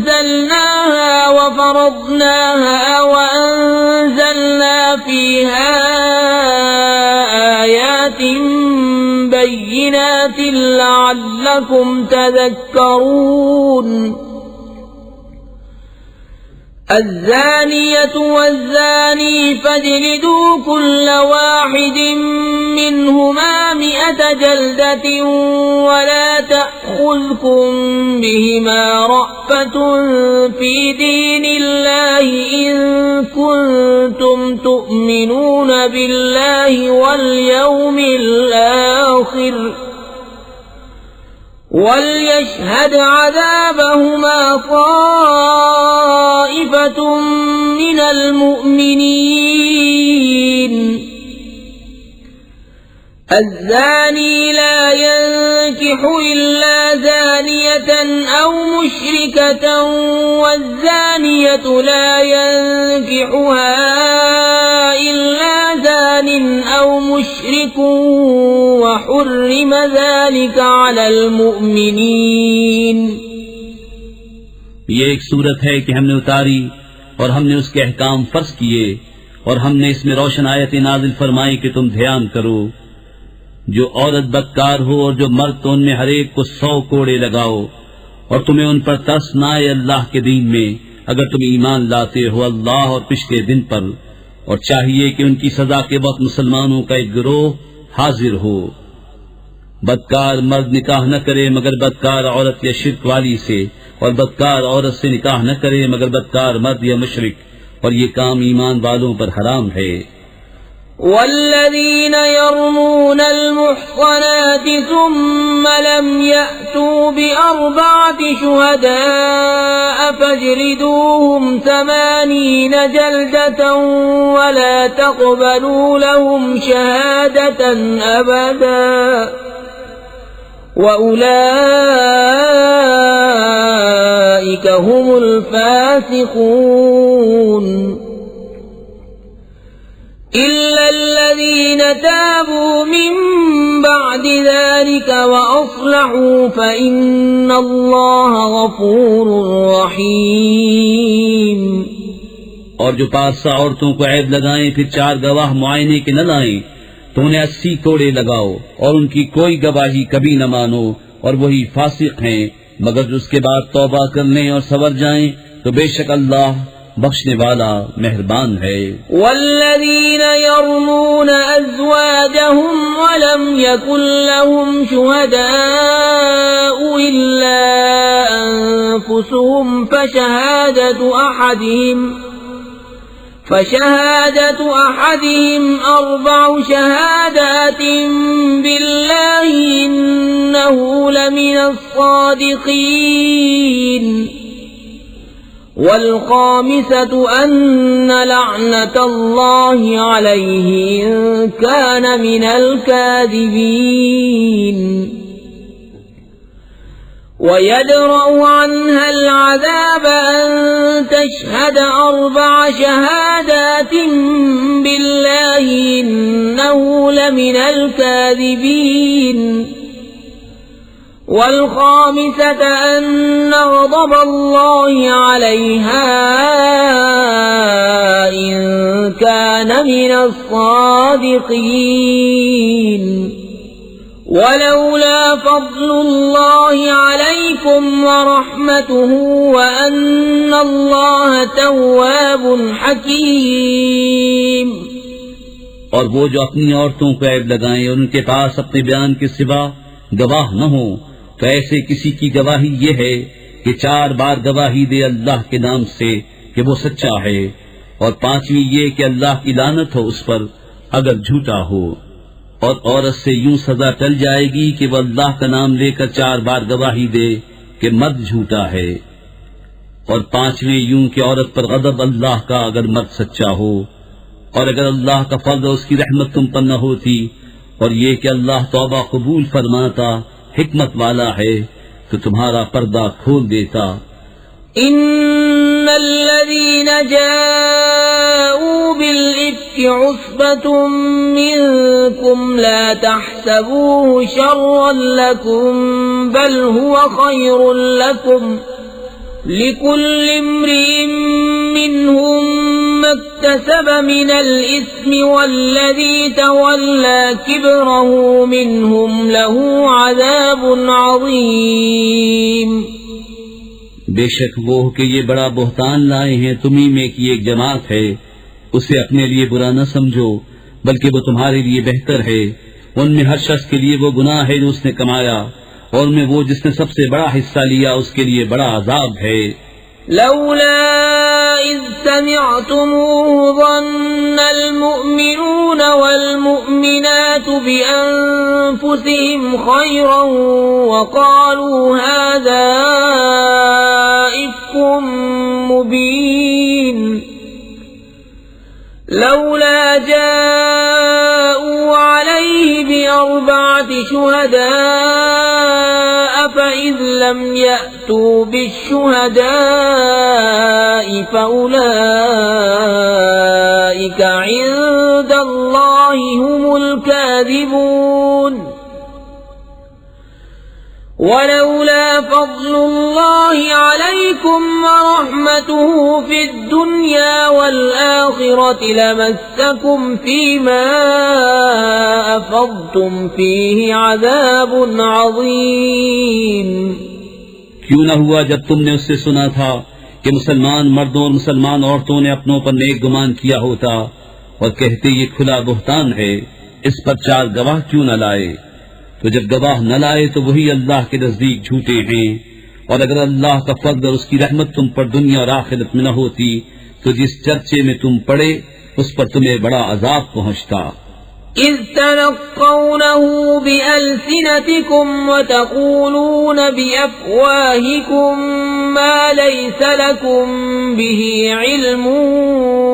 أنزلناها وفرضناها وأنزلنا فيها آيات بينات لعلكم تذكرون الزانية والزاني فاجلدوا كل واحد منهما 100 جلدة ولا تأخذكم بهما رأفة في دين الله إن كنتم تؤمنون بالله واليوم الآخر وليشهد عذابهما طائفة من المؤمنين الزاني لا ينكح إلا زانية أو مشركة والزانية لا ينكحها إلا زان أو مشرك وحرم ذلك على المؤمنين۔ یہ ایک صورت ہے کہ ہم نے اتاری اور ہم نے اس کے احکام فرض کیے اور ہم نے اس میں روشن آیت نازل فرمائی کہ تم دھیان کرو، جو عورت بدکار ہو اور جو مرد تو ان میں ہر ایک کو 100 کوڑے لگاؤ، اور تمہیں ان پر ترس نہ آئے اللہ کے دین میں اگر تم ایمان لاتے ہو اللہ اور پچھلے دن پر، اور چاہیے کہ ان کی سزا کے وقت مسلمانوں کا ایک گروہ حاضر ہو۔ بدکار مرد نکاح نہ کرے مگر بدکار عورت یا شرک والی سے، اور بدکار عورت سے نکاح نہ کرے مگر بدکار مرد یا مشرک، اور یہ کام ایمان والوں پر حرام ہے۔ والذين يرمون المحصنات ثم لم يأتوا ب4 شهداء فاجلدوهم 80 جلدة ولا تقبلوا لهم شهادة أبدا وأولئك هم الفاسقون إلا الذين تابوا من بعد ذلك وأصلحوا فإن الله غفور رحيم۔ اور جو 5 عورتوں کو عیب لگائیں پھر 4 گواہ معائنے کے نہ لائیں تو انہیں 80 کوڑے لگاؤ، اور ان کی کوئی گواہی کبھی نہ مانو، اور وہی فاسق ہیں، مگر جو اس کے بعد توبہ کر لیں اور سنور جائیں تو بے شک اللہ بخشنے والا مہربان ہے۔ والذین یرمون ازواجهم ولم یکن لهم شهداء الا انفسهم فشهادة أحدهم 4 شهادات بالله إنه لمن الصادقين والخامسة أن لعنة الله عليه إن كان من الكاذبين ويدرأ عنها العذاب أن تشهد 4 شهادات بالله إنه لمن الكاذبين والخامسة أن غضب الله عليها إن كان من الصادقين ولولا فضل الله عليكم ورحمته وأن الله تواب حكيم. اور وہ جو اپنی عورتوں کو عیب لگائیں اور ان کے پاس اپنے بیان کے سوا گواہ نہ ہو تو ایسے کسی کی گواہی یہ ہے کہ 4 بار گواہی دے اللہ کے نام سے کہ وہ سچا ہے، اور 5ویں یہ کہ اللہ کی لعنت ہو اس پر اگر جھوٹا ہو. اور عورت سے یوں سزا ٹل جائے گی کہ وہ اللہ کا نام لے کر 4 بار گواہی دے کہ مرد جھوٹا ہے، اور 5ویں یوں کہ عورت پر غضب اللہ کا اگر مرد سچا ہو. اور اگر اللہ کا فضل اور اس کی رحمت تم پر نہ ہوتی اور یہ کہ اللہ توبہ قبول فرماتا حکمت والا ہے تو تمہارا پردہ کھول دیتا. ان الذين جاءوا بالإفك عصبة منكم لا تحسبوه شرا لكم بل هو خير لكم لكل امرئ منهم ما اكتسب من الإثم والذي تولى كبره منهم له عذاب عظيم. بے شک وہ کہ یہ بڑا بہتان لائے ہیں تمہیں میں کی ایک جماعت ہے، اسے اپنے لیے برا نہ سمجھو بلکہ وہ تمہارے لیے بہتر ہے. ان میں ہر شخص کے لیے وہ گناہ ہے جو اس نے کمایا، اور میں وہ جس نے سب سے بڑا حصہ لیا اس کے لیے بڑا عذاب ہے. لولا إذ سمعتموه ظن المؤمنون والمؤمنات بأنفسهم خيرا وقالوا هذا إفك مبين لولا جاءوا عليه ب4 شهداء فإذ لم يأتوا بالشهداء فأولئك عند الله هم الكاذبون. ولولا فضل الله عليكم ورحمته في الدنيا والآخرة لمسكم فيما أفضتم فيه عذاب عظيم. کیوں نہ ہوا جب تم نے اس سے سنا تھا کہ مسلمان مردوں اور مسلمان عورتوں نے اپنوں پر نیک گمان کیا ہوتا اور کہتے یہ کھلا بہتان ہے، اس پر 4 گواہ کیوں نہ لائے؟ تو جب گواہ نہ لائے تو وہی اللہ کے نزدیک جھوٹے ہیں. اور اگر اللہ کا فضل اور اس کی رحمت تم پر دنیا اور آخرت میں نہ ہوتی تو جس چرچے میں تم پڑے اس پر تمہیں بڑا عذاب پہنچتا. إذ تلقونه بألسنتكم وتقولون بأفواهكم ما ليس لكم به علم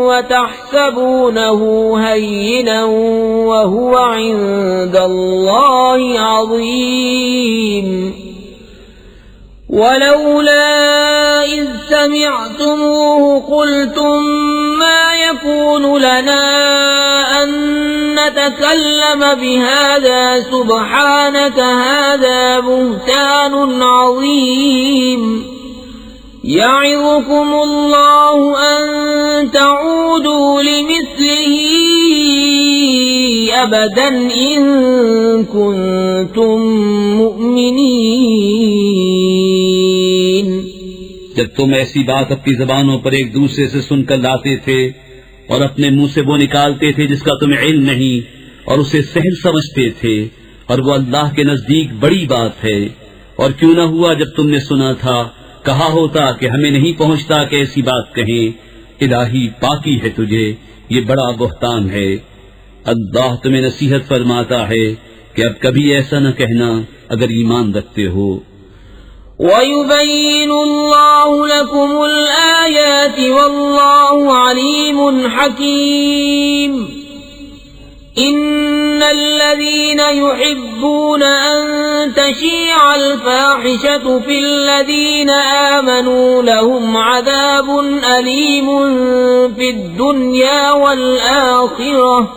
وتحسبونه هينا وهو عند الله عظيم. ولولا إذ سمعتموه قلتم ما يكون لنا أن نتكلم بهذا سبحانك هذا بهتان عظيم. يعظكم الله أن تعودوا لمثله أبدا إن كنتم مؤمنين. جب تم ایسی بات اپنی زبانوں پر ایک دوسرے سے سن کر لاتے تھے اور اپنے منہ سے وہ نکالتے تھے جس کا تمہیں علم نہیں اور اسے سہل سمجھتے تھے، اور وہ اللہ کے نزدیک بڑی بات ہے. اور کیوں نہ ہوا جب تم نے سنا تھا کہا ہوتا کہ ہمیں نہیں پہنچتا کہ ایسی بات کہیں. الہی پاکی ہے تجھے، یہ بڑا بہتان ہے. اللہ تمہیں نصیحت فرماتا ہے کہ اب کبھی ایسا نہ کہنا اگر ایمان رکھتے ہو. وَيُبَيِّنُ اللَّهُ لَكُمُ الْآيَاتِ وَاللَّهُ عَلِيمٌ حَكِيمٌ. إِنَّ الَّذِينَ يُحِبُّونَ أَن تشيع الفاحشة في الذين آمنوا لهم عذاب أليم في الدنيا والآخرة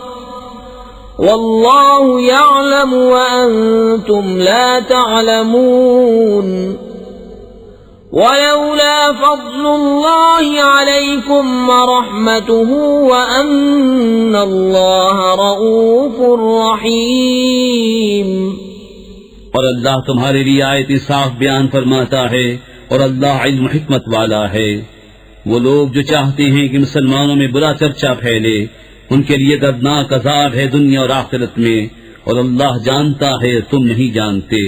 والله يعلم وأنتم لا تعلمون ولولا فضل الله عليكم ورحمته وأن الله رؤوف رحيم. اور اللہ تمہارے لیے آیت صاف بیان فرماتا ہے اور اللہ علم و حکمت والا ہے. وہ لوگ جو چاہتے ہیں کہ مسلمانوں میں برا چرچا پھیلے ان کے لیے دردناک عذاب ہے دنیا اور آخرت میں، اور اللہ جانتا ہے تم نہیں جانتے.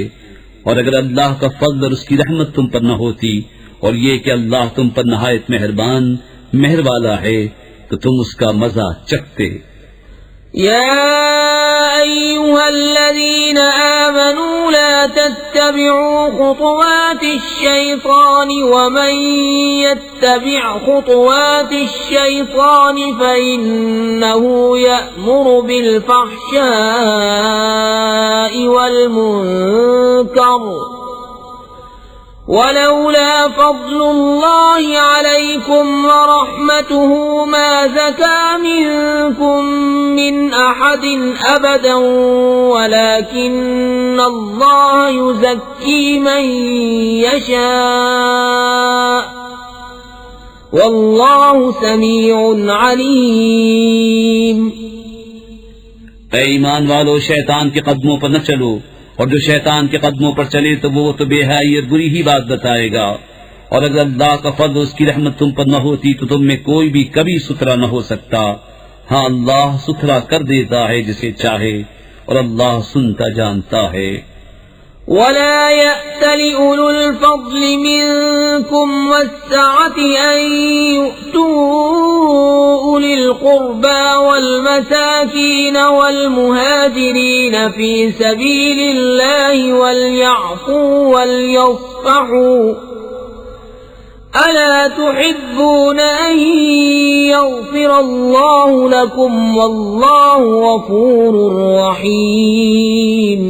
اور اگر اللہ کا فضل اور اس کی رحمت تم پر نہ ہوتی اور یہ کہ اللہ تم پر نہایت مہربان مہر والا ہے تو تم اس کا مزہ چکھتے. يا أيها الذين آمنوا لا تتبعوا خطوات الشيطان ومن يتبع خطوات الشيطان فإنه يأمر بالفحشاء والمنكر ولولا فضل الله عليكم ورحمته ما زكى منكم من أحد أبدا ولكن الله يزكي من يشاء والله سميع عليم. اے ایمان والو، شیطان کے قدموں پر نہ چلو، اور جو شیطان کے قدموں پر چلے تو وہ تو بے حیائی اور بری ہی بات بتائے گا. اور اگر اللہ کا فضل اس کی رحمت تم پر نہ ہوتی تو تم میں کوئی بھی کبھی ستھرا نہ ہو سکتا. ہاں اللہ ستھرا کر دیتا ہے جسے چاہے، اور اللہ سنتا جانتا ہے. ولا يأتل أولو الفضل منكم والسعة أن يؤتوا أولي القربى والمساكين والمهاجرين في سبيل الله وليعفوا وليصفحوا ألا تحبون أن يغفر الله لكم والله غفور رحيم.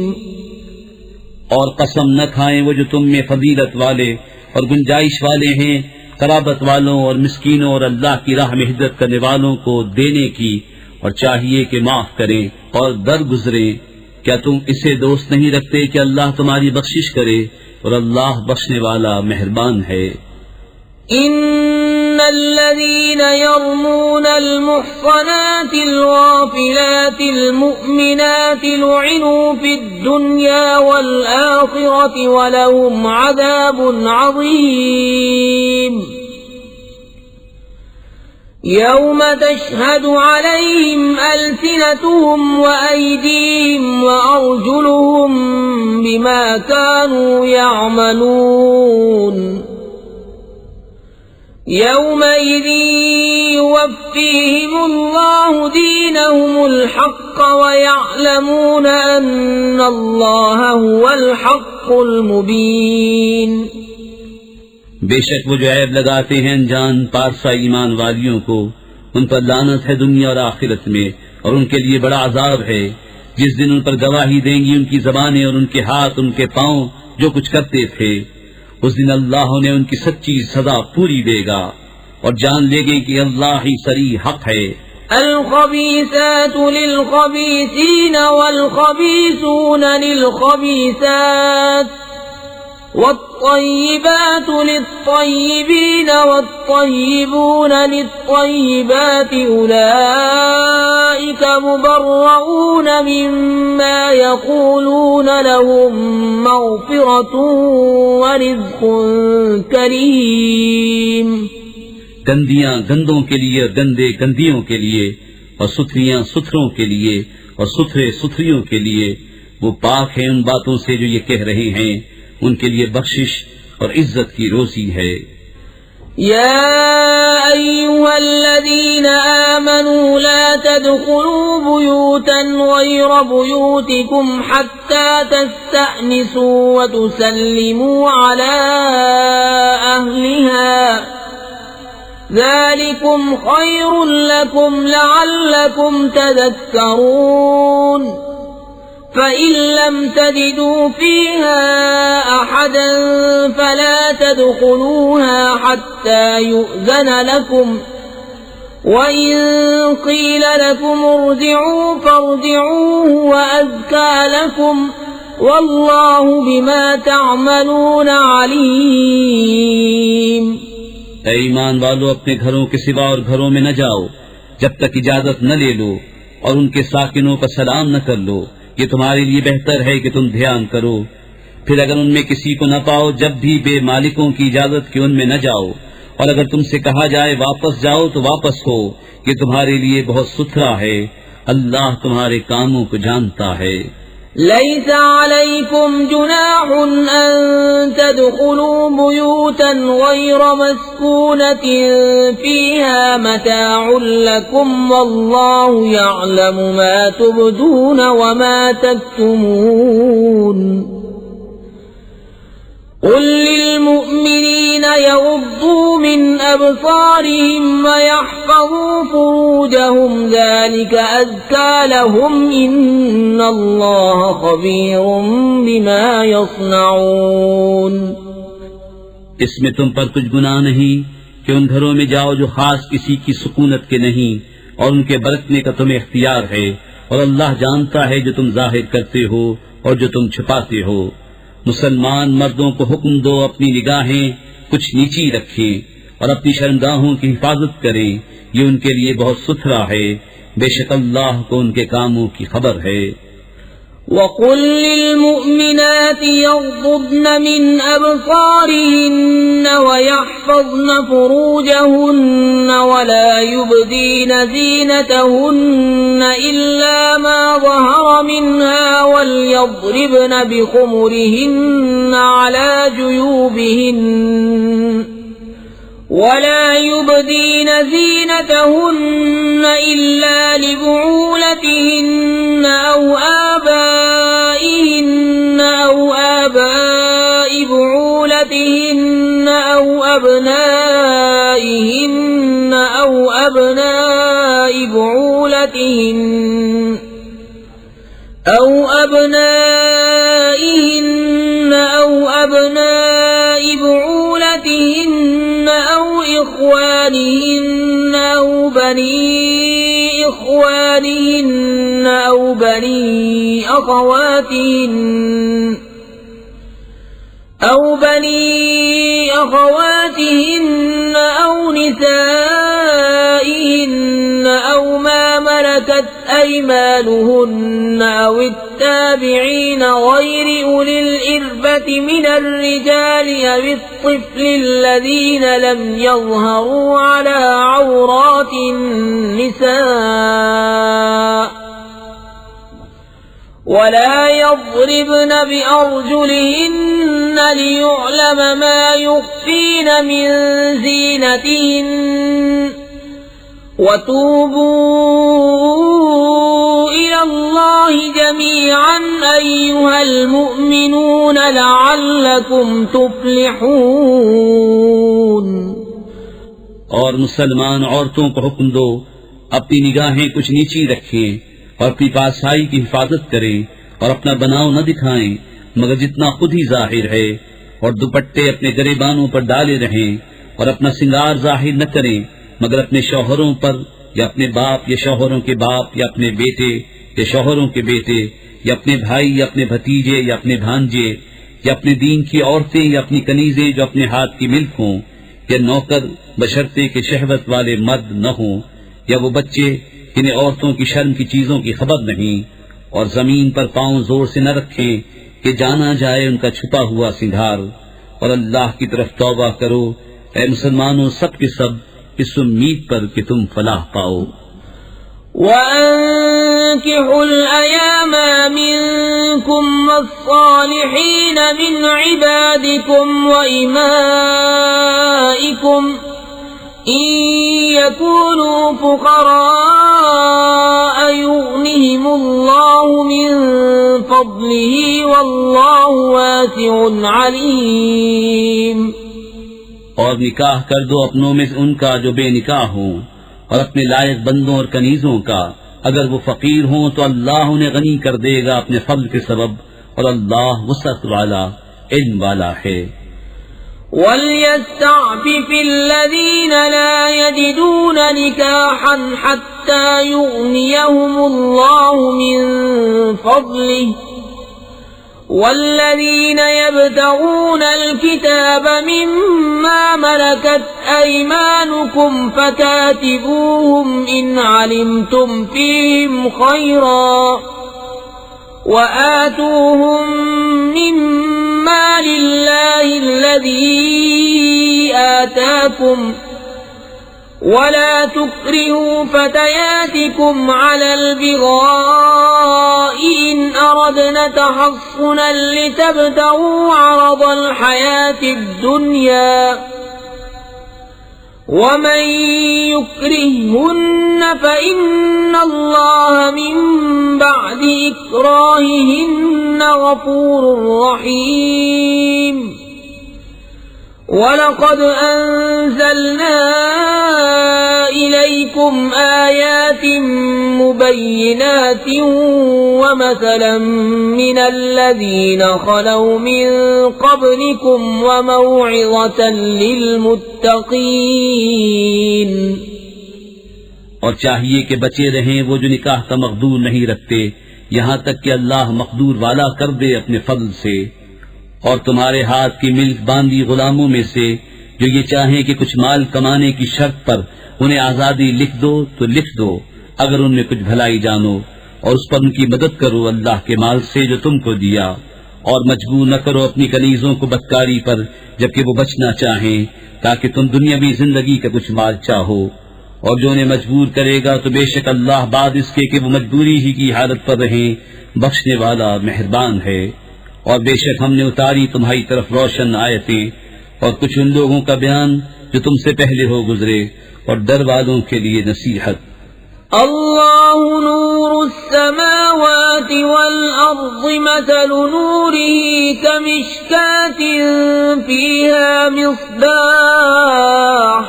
اور قسم نہ کھائیں وہ جو تم میں فضیلت والے اور گنجائش والے ہیں، قرابت والوں اور مسکینوں اور اللہ کی راہ میں ہجرت کرنے والوں کو دینے کی، اور چاہیے کہ معاف کریں اور درگزریں. کیا تم اسے دوست نہیں رکھتے کہ اللہ تمہاری بخشش کرے، اور اللہ بخشنے والا مہربان ہے. إن الذين يرمون المحصنات الغافلات المؤمنات لعنوا في الدنيا والآخرة ولهم عذاب عظيم. يوم تشهد عليهم ألسنتهم وأيديهم وأرجلهم بما كانوا يعملون. يومئذ يوفيهم الله دينهم الحق ويعلمون أن الله هو الحق المبين. بے شک وہ جو عیب لگاتے ہیں انجان پارسا ایمان والیوں کو، ان پر لعنت ہے دنیا اور آخرت میں، اور ان کے لیے بڑا عذاب ہے جس دن ان پر گواہی دیں گی ان کی زبانیں اور ان کے ہاتھ ان کے پاؤں جو کچھ کرتے تھے. اس دن اللہ نے ان کی سچی سزا پوری دے گا اور جان لے گے کہ اللہ ہی صریح حق ہے. الخبيثات للخبيثين والخبيثون للخبيثات والطيبات للطيبين والطيبون للطيبات أولئك مبرؤون مما يقولون لهم مغفرة ورزق كريم. گندیاں گندوں کے لیے اور گندے گندیوں کے لیے، اور ستھریاں ستھروں کے لیے اور ستھرے ستھریوں کے لیے. وہ پاک ہیں ان باتوں سے جو یہ کہہ رہے ہیں، ان کے لیے بخشش اور عزت کی روزی ہے. يا أيها الذين آمنوا لا تدخلوا بيوتا غير بيوتكم حتى تستأنسوا وتسلموا على أهلها ذلكم خير لكم لعلكم تذكرون. فإن لم تجدوا فيها أحدا فلا تدخلوها حتى يؤذن لكم وإن قيل لكم ارجعوا فارجعوا وأزكى لكم والله بما تعملون عليم. اے ایمان والو، اپنے گھروں کے سوا اور گھروں میں نہ جاؤ جب تک اجازت نہ لے لو، اور ان کے ساکنوں کا سلام نہ کر لو. یہ تمہارے لیے بہتر ہے کہ تم دھیان کرو. پھر اگر ان میں کسی کو نہ پاؤ جب بھی بے مالکوں کی اجازت کہ ان میں نہ جاؤ، اور اگر تم سے کہا جائے واپس جاؤ تو واپس ہو، یہ تمہارے لیے بہت ستھرا ہے. اللہ تمہارے کاموں کو جانتا ہے. ليس عليكم جناح أن تدخلوا بيوتا غير مسكونة فيها متاع لكم والله يعلم ما تبدون وما تكتمون. قل للمؤمنين يغضوا من أبصارهم ويحفظوا فروجهم ذلك أزكى لهم إن الله خبير بما يصنعون. اس میں تم پر کچھ گناہ نہیں کہ ان گھروں میں جاؤ جو خاص کسی کی سکونت کے نہیں، اور ان کے برتنے کا تمہیں اختیار ہے، اور اللہ جانتا ہے جو تم ظاہر کرتے ہو اور جو تم چھپاتے ہو. مسلمان مردوں کو حکم دو اپنی نگاہیں کچھ نیچی رکھیں اور اپنی شرمگاہوں کی حفاظت کریں، یہ ان کے لیے بہت ستھرا ہے. بے شک اللہ کو ان کے کاموں کی خبر ہے. وَقُلْ لِلْمُؤْمِنَاتِ يَغْضُضْنَ مِنْ أَبْصَارِهِنَّ وَيَحْفَظْنَ فُرُوجَهُنَّ وَلَا يُبْدِينَ زِينَتَهُنَّ إِلَّا مَا ظَهَرَ مِنْهَا وَلْيَضْرِبْنَ بِخُمُرِهِنَّ عَلَى جُيُوبِهِنَّ ولا يبدين زينتهن إلا لبعولتهن أو آبائهن أو آباء بعولتهن أو أبنائهن أو أبناء بعولتهن أو أبنائهن أو أبناء بعولتهن أو إخوانهن أو بني إخوانهن أو بني أخواتهن أو نسائهن أو ما ملكت أيمانهن أو التابعين غير أولي الإربة من الرجال أو الطفل الذين لم يظهروا على عورات النساء ولا يضربن بأرجلهن ليعلم ما يخفين من زينتهن وتوبوا إلى الله جميعا أيها المؤمنون لعلكم تفلحون. اور مسلمان عورتوں کو حکم دو اپنی نگاہیں کچھ نیچی رکھیں اور اپنی پاسائی کی حفاظت کریں اور اپنا بناؤ نہ دکھائیں مگر جتنا خود ہی ظاہر ہے، اور دوپٹے اپنے گریبانوں پر ڈالے رہیں اور اپنا سنگار ظاہر نہ کریں مگر اپنے شوہروں پر یا اپنے باپ یا شوہروں کے باپ یا اپنے بیٹے یا شوہروں کے بیٹے یا اپنے بھائی یا اپنے بھتیجے یا اپنے بھانجے یا اپنے دین کی عورتیں یا اپنی کنیزیں جو اپنے ہاتھ کی ملک ہوں، یا نوکر بشرطے کہ شہوت والے مرد نہ ہوں، یا وہ بچے جنہیں عورتوں کی شرم کی چیزوں کی خبر نہیں، اور زمین پر پاؤں زور سے نہ رکھیں کہ جانا جائے ان کا چھپا ہوا سنگار. اور اللہ کی طرف توبہ کرو اے مسلمانوں سب کے سب، اس امید پر کہ تم فلاح پاؤ. وَأَنكِحُوا الْأَيَامَ مِنكُمْ وَالصَّالِحِينَ مِنْ عِبَادِكُمْ وَإِمَائِكُمْ إِن يَكُونُوا فُقَرَاءَ يُغْنِهِمُ اللَّهُ مِن فَضْلِهِ وَاللَّهُ وَاسِعٌ عَلِيمٌ. اور نکاح کر دو اپنوں میں ان کا جو بے نکاح ہوں، اور اپنے لائق بندوں اور کنیزوں کا، اگر وہ فقیر ہوں تو اللہ انہیں غنی کر دے گا اپنے فضل کے سبب، اور اللہ وسعت والا علم والا ہے۔ وَلْيَسْتَعْفِفِ الَّذِينَ لَا يَجِدُونَ نِكَاحًا حَتَّى يُغْنِيَهُمُ اللَّهُ مِنْ فَضْلِهِ، وَالَّذِينَ يَبْتَغُونَ الْكِتَابَ مِمَّا مَلَكَتْ أَيْمَانُكُمْ فَكَاتِبُوهُمْ إِنْ عَلِمْتُمْ فِيهِمْ خَيْرًا وَآتُوهُمْ مِمَّا لِلَّهِ الَّذِي آتَاكُمْ، وَلَا تُكْرِهُوا فَتَيَاتِكُمْ عَلَى الْبِغَاءِ إِنْ أَرَدْنَ تَحَصُّنًا لِتَبْتَغُوا عَرَضَ الْحَيَاةِ الدُّنْيَا، وَمَن يُكْرِههُّنَّ فَإِنَّ اللَّهَ مِن بَعْدِ إِكْرَاهِهِنَّ غَفُورٌ رَّحِيمٌ۔ وَلَقَدْ أَنزَلْنَا إِلَيْكُمْ آيَاتٍ مُبَيِّنَاتٍ وَمَثَلًا مِّنَ الَّذِينَ خَلَوْا مِن قَبْلِكُمْ وَمَوْعِظَةً لِّلْمُتَّقِينَ۔ اور چاہیے کہ بچے رہیں وہ جو نکاح کا مقدور نہیں رکھتے، یہاں تک کہ اللہ مقدور والا کر دے اپنے فضل سے، اور تمہارے ہاتھ کی ملک باندھی غلاموں میں سے جو یہ چاہیں کہ کچھ مال کمانے کی شرط پر انہیں آزادی لکھ دو تو لکھ دو، اگر ان میں کچھ بھلائی جانو، اور اس پر ان کی مدد کرو اللہ کے مال سے جو تم کو دیا، اور مجبور نہ کرو اپنی کنیزوں کو بدکاری پر جبکہ وہ بچنا چاہیں، تاکہ تم دنیاوی زندگی کا کچھ مال چاہو، اور جو انہیں مجبور کرے گا تو بے شک اللہ بعد اس کے کہ وہ مجبوری ہی کی حالت پر رہیں بخشنے والا مہربان ہے۔ اور بے شک ہم نے اتاری تمہاری طرف روشن آیتیں اور کچھ ان لوگوں کا بیان جو تم سے پہلے ہو گزرے، اور ڈر والوں کے لیے نصیحت۔ اللہ نور السماوات والأرض مثل نوره كمشكاة فيها مصباح،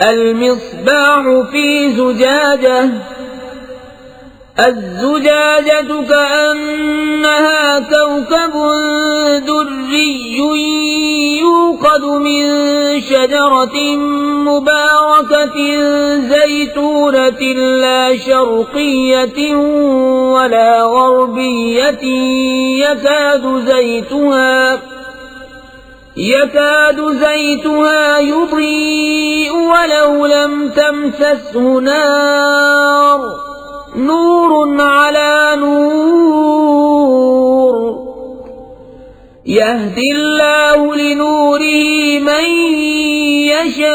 المصباح في زجاجة، الزجاجة كأنها كوكب دري يوقد من شجرة مباركة زيتونة لا شرقية ولا غربية يكاد زيتها يضيء ولو لم تمسسه نار، نور على نور، يهدي الله لنوره من يشاء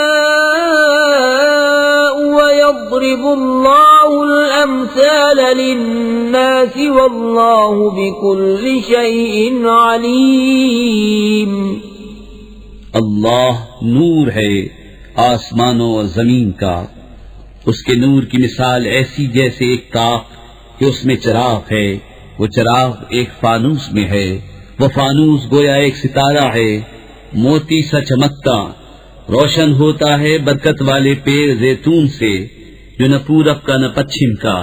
ويضرب الله الأمثال للناس والله بكل شيء عليم۔ اللہ نور ہے آسمانوں اور زمین کا، اس کے نور کی مثال ایسی جیسے ایک طاق کہ اس میں چراغ ہے، وہ چراغ ایک فانوس میں ہے، وہ فانوس گویا ایک ستارہ ہے موتی سا چمکتا، روشن ہوتا ہے برکت والے پیڑ زیتون سے جو نہ پورب کا نہ پچھم کا،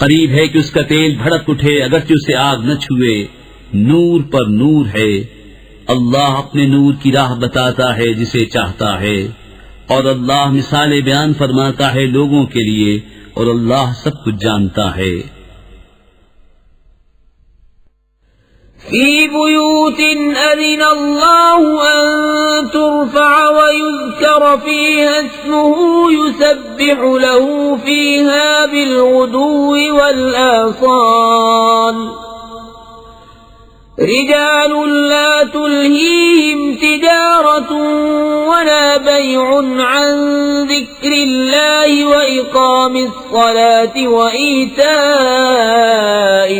قریب ہے کہ اس کا تیل بھڑک اٹھے اگرچہ اسے آگ نہ چھوئے، نور پر نور ہے۔ اللہ اپنے نور کی راہ بتاتا ہے جسے چاہتا ہے، اور اللہ مثالیں بیان فرماتا ہے لوگوں کے لیے، اور اللہ سب کچھ جانتا ہے۔ فی بیوت اذن اللہ ان ترفع ویذکر فیہا اسمہ یسبح له فیہا بالغدو والآصال، رجال لا تلهيهم تجارة ولا بيع عن ذكر الله وإقام الصلاة وإيتاء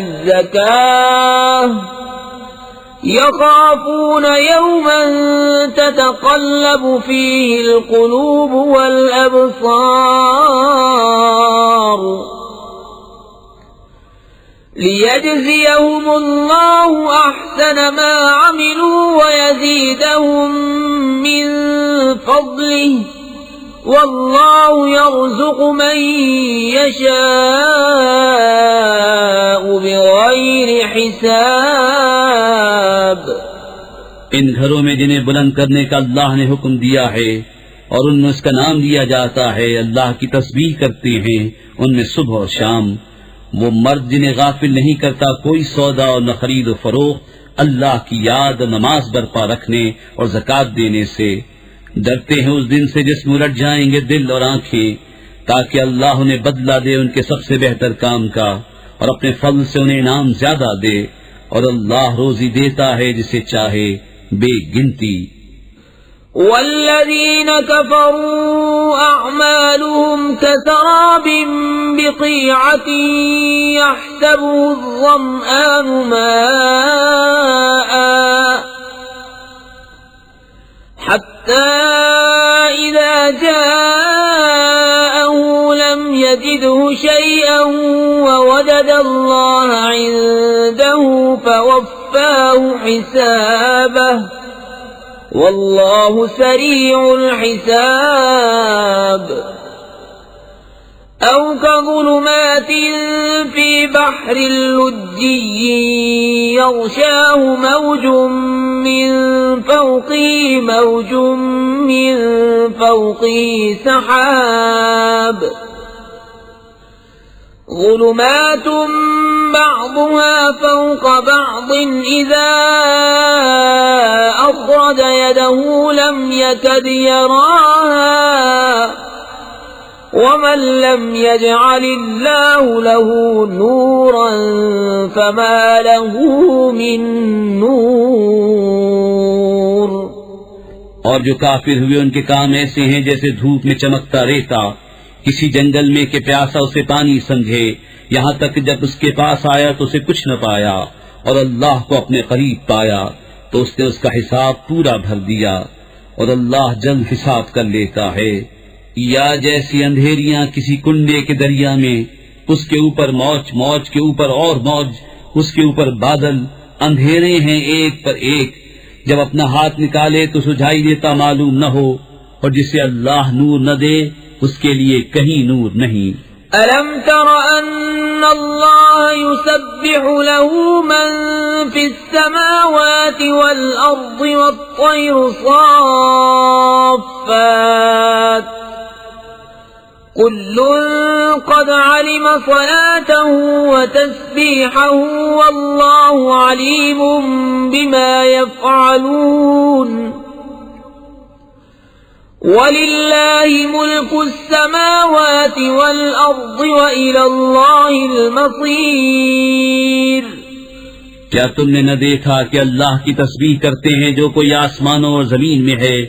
الزكاة، يخافون يوما تتقلب فيه القلوب والأبصار، ليجزيهم الله أحسن ما عملوا ويزيدهم من فضله واللہ یرزق من یشاء بغیر حساب. ان گھروں میں جنہیں بلند کرنے کا اللہ نے حکم دیا ہے اور ان میں اس کا نام لیا جاتا ہے، اللہ کی تسبیح کرتے ہیں ان میں صبح اور شام. وہ مرد جنہیں غافل نہیں کرتا کوئی سودا اور نہ خرید و فروخت اللہ کی یاد اور نماز برپا رکھنے اور زکوٰۃ دینے سے. ڈرتے ہیں اس دن سے جس میں الٹ جائیں گے دل اور آنکھیں، تاکہ اللہ انہیں بدلہ دے ان کے سب سے بہتر کام کا اور اپنے فضل سے انہیں انعام زیادہ دے. اور اللہ روزی دیتا ہے جسے چاہے بے گنتی. والذین کفروا اعمالهم كسراب بقیعة يحسبه الظمآن ماء حتى إذا جاءه لم يجده شيئا ووجد الله عنده فوفاه حسابه واللہ سریع الحساب. او كظلمات في بحر اللجي يغشاه موج من فوقه موج من فوقه سحاب ظلمات بعضها فوق بعض إذا أخرج يده لم يكد يراها ومن لم يجعل الله له نورا فما له من نور. اور جو کافر ہوئے ان کے کام ایسے ہیں جیسے دھوپ میں چمکتا ریتا کسی جنگل میں کہ پیاسا اسے پانی سمجھے، یہاں تک جب اس کے پاس آیا تو اسے کچھ نہ پایا اور اللہ کو اپنے قریب پایا تو اس نے اس کا حساب پورا بھر دیا اور اللہ جلد حساب کر لیتا ہے. یا جیسی اندھیریاں کسی کنڈے کے دریا میں، اس کے اوپر موج، موج کے اوپر اور موج، اس کے اوپر بادل، اندھیرے ہیں ایک پر ایک. جب اپنا ہاتھ نکالے تو سجھائی دیتا معلوم نہ ہو، اور جسے اللہ نور نہ دے اس کے لیے کہیں نور نہیں. ألم تر أن الله يسبح له من في السماوات والأرض والطير صافات كل قد علم صلاته وتسبيحه والله عليم بما يفعلون. وَلِلَّهِ مُلْكُ السَّمَاوَاتِ وَالْأَرْضِ وَإِلَى اللَّهِ الْمَصِيرُ. کیا تم نے نہ دیکھا کہ اللہ کی تسبیح کرتے ہیں جو کوئی آسمانوں اور زمین میں ہے،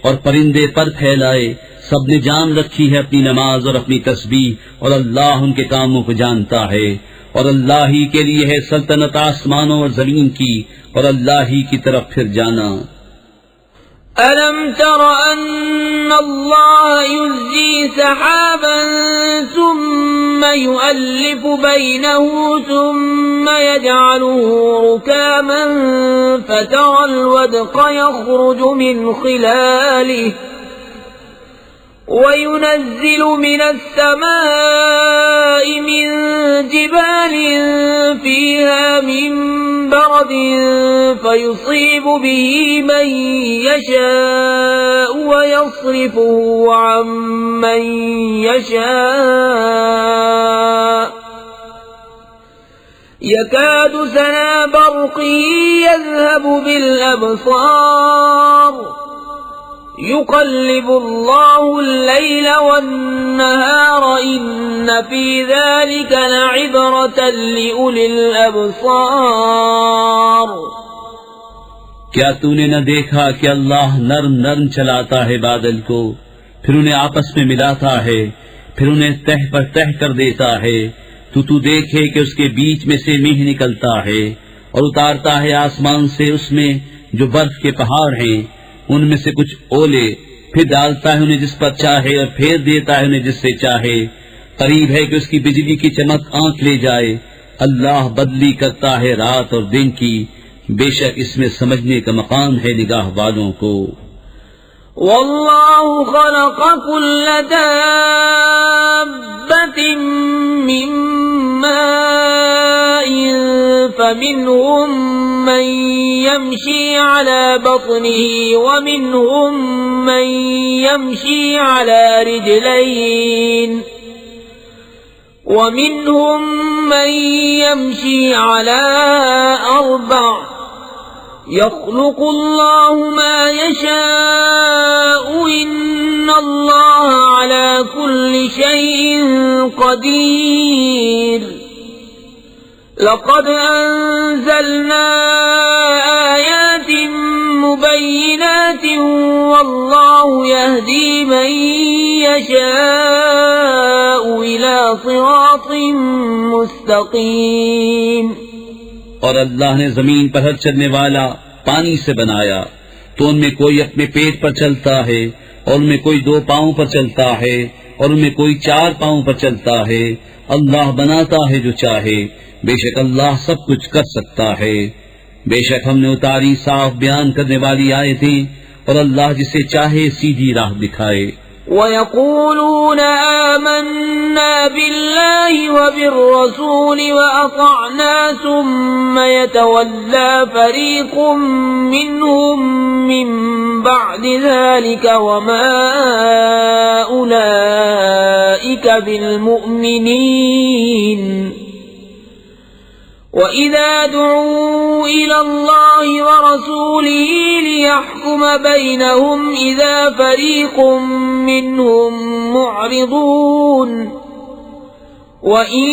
اور پرندے پر پھیلائے، سب نے جان رکھی ہے اپنی نماز اور اپنی تسبیح، اور اللہ ان کے کاموں کو جانتا ہے. اور اللہ ہی کے لیے ہے سلطنت آسمانوں اور زمین کی، اور اللہ ہی کی طرف پھر جانا. أَلَمْ تَرَ أَنَّ اللَّهَ يُزْجِي سَحَابًا ثُمَّ يُؤَلِّفُ بَيْنَهُ ثُمَّ يَجْعَلُهُ رُكَامًا فَتَرَى الْوَدْقَ يَخْرُجُ مِنْ خِلَالِهِ وَيُنَزِّلُ مِنَ السَّمَاءِ مِنْ جِبَالٍ فِيهَا مِنْ بَرَدٍ فَيُصِيبُ بِهِ مَنْ يَشَاءُ وَيَصْرِفُهُ عَنْ مَنْ يَشَاءُ يَكَادُ سَنَا بَرْقِهِ يَذْهَبُ بِالْأَبْصَارِ يُقَلِّبُ اللَّهُ اللَّيْلَ وَالنَّهَارَ إِنَّ فِي ذَلِكَ لَعِبْرَةً لِأُولِي الْأَبْصَارِ. کیا تو نے نہ دیکھا کہ اللہ نرم نرم چلاتا ہے بادل کو، پھر انہیں آپس میں ملاتا ہے، پھر انہیں تہ پر تہ کر دیتا ہے. تو دیکھے کہ اس کے بیچ میں سے میہ نکلتا ہے اور اتارتا ہے آسمان سے اس میں جو برف کے پہاڑ ہیں، ان میں سے کچھ اولے، پھر ڈالتا ہے انہیں جس پر چاہے اور پھیر دیتا ہے انہیں جس سے چاہے. قریب ہے کہ اس کی بجلی کی چمک آنکھ لے جائے. اللہ بدلی کرتا ہے رات اور دن کی، بے شک اس میں سمجھنے کا مقام ہے نگاہ والوں کو. والله خلق كل دابة من ماء فمنهم من يمشي على بطنه ومنهم من يمشي على رجلين ومنهم من يمشي على أربع يخلق الله ما يشاء إن الله على كل شيء قدير لقد أنزلنا آيات مبينات والله يهدي من يشاء إلى صراط مستقيم. اور اللہ نے زمین پر ہر چلنے والا پانی سے بنایا تو ان میں کوئی اپنے پیٹ پر چلتا ہے اور ان میں کوئی 2 پاؤں پر چلتا ہے اور ان میں کوئی 4 پاؤں پر چلتا ہے. اللہ بناتا ہے جو چاہے، بے شک اللہ سب کچھ کر سکتا ہے. بے شک ہم نے اتاری صاف بیان کرنے والی آیتیں اور اللہ جسے چاہے سیدھی راہ دکھائے. وَيَقُولُونَ آمَنَّا بِاللَّهِ وَبِالرَّسُولِ وَأَطَعْنَا ثُمَّ يَتَوَلَّى فَرِيقٌ مِّنْهُمْ مِّن بَعْدِ ذَلِكَ وَمَا أُولَئِكَ بِالْمُؤْمِنِينَ. وَإِذَا دُعُوا إِلَى اللَّهِ وَرَسُولِهِ لِيَحْكُمَ بَيْنَهُمْ إِذَا فَرِيقٌ مِّنْهُمْ مُعْرِضُونَ. وَإِن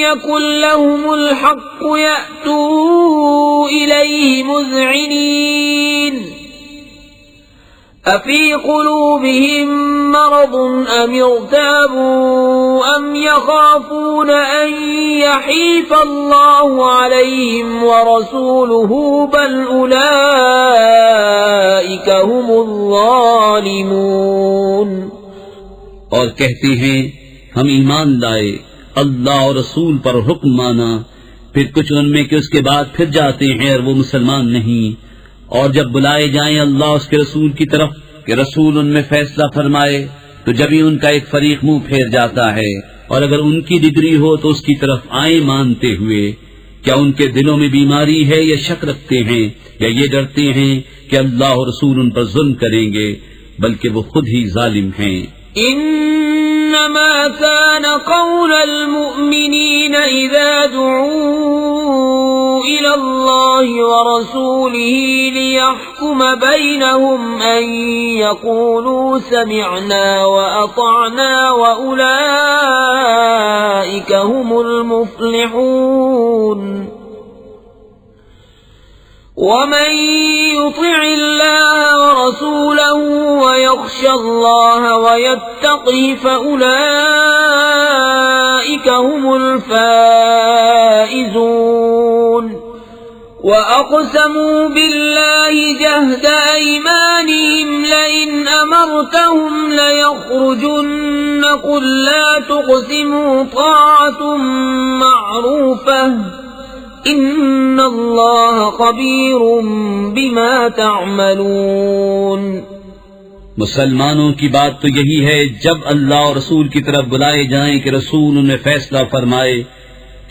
يَكُن لَّهُمُ الْحَقُّ يَأْتُوا إِلَيْهِ مُذْعِنِينَ. أَفِي قُلُوبِهِم مَّرَضٌ أَمِ ارْتَابُوا أَمْ يَخَافُونَ أَن يَحِيفَ اللَّهُ عَلَيْهِمْ وَرَسُولُهُ بَلْ أُولَئِكَ هُمُ الظَّالِمُونَ. اور کہتے ہیں ہم ایمان لائے، اللہ اور رسول پر حکم مانا، پھر کچھ ان میں کہ اس کے بعد پھر جاتے ہیں اور وہ مسلمان نہیں. اور جب بلائے جائیں اللہ اس کے رسول کی طرف کہ رسول ان میں فیصلہ فرمائے تو جبھی ان کا ایک فریق منہ پھیر جاتا ہے. اور اگر ان کی ڈگری ہو تو اس کی طرف آئیں مانتے ہوئے. کیا ان کے دلوں میں بیماری ہے یا شک رکھتے ہیں یا یہ ڈرتے ہیں کہ اللہ اور رسول ان پر ظلم کریں گے؟ بلکہ وہ خود ہی ظالم ہیں. انما كان قول المؤمنين اذا دعوا الى الله ورسوله ليحكم بينهم ان يقولوا سمعنا واطعنا واولئك هم المفلحون. ومن يطع الله ورسوله ويخشى الله ويتقه فأولئك هم الفائزون. وأقسموا بالله جهد أيمانهم لئن أمرتهم ليخرجن قل لا تقسموا طاعة معروفة ان اللہ خبیر بما تعملون. مسلمانوں کی بات تو یہی ہے جب اللہ اور رسول کی طرف بلائے جائیں کہ رسول انہیں فیصلہ فرمائے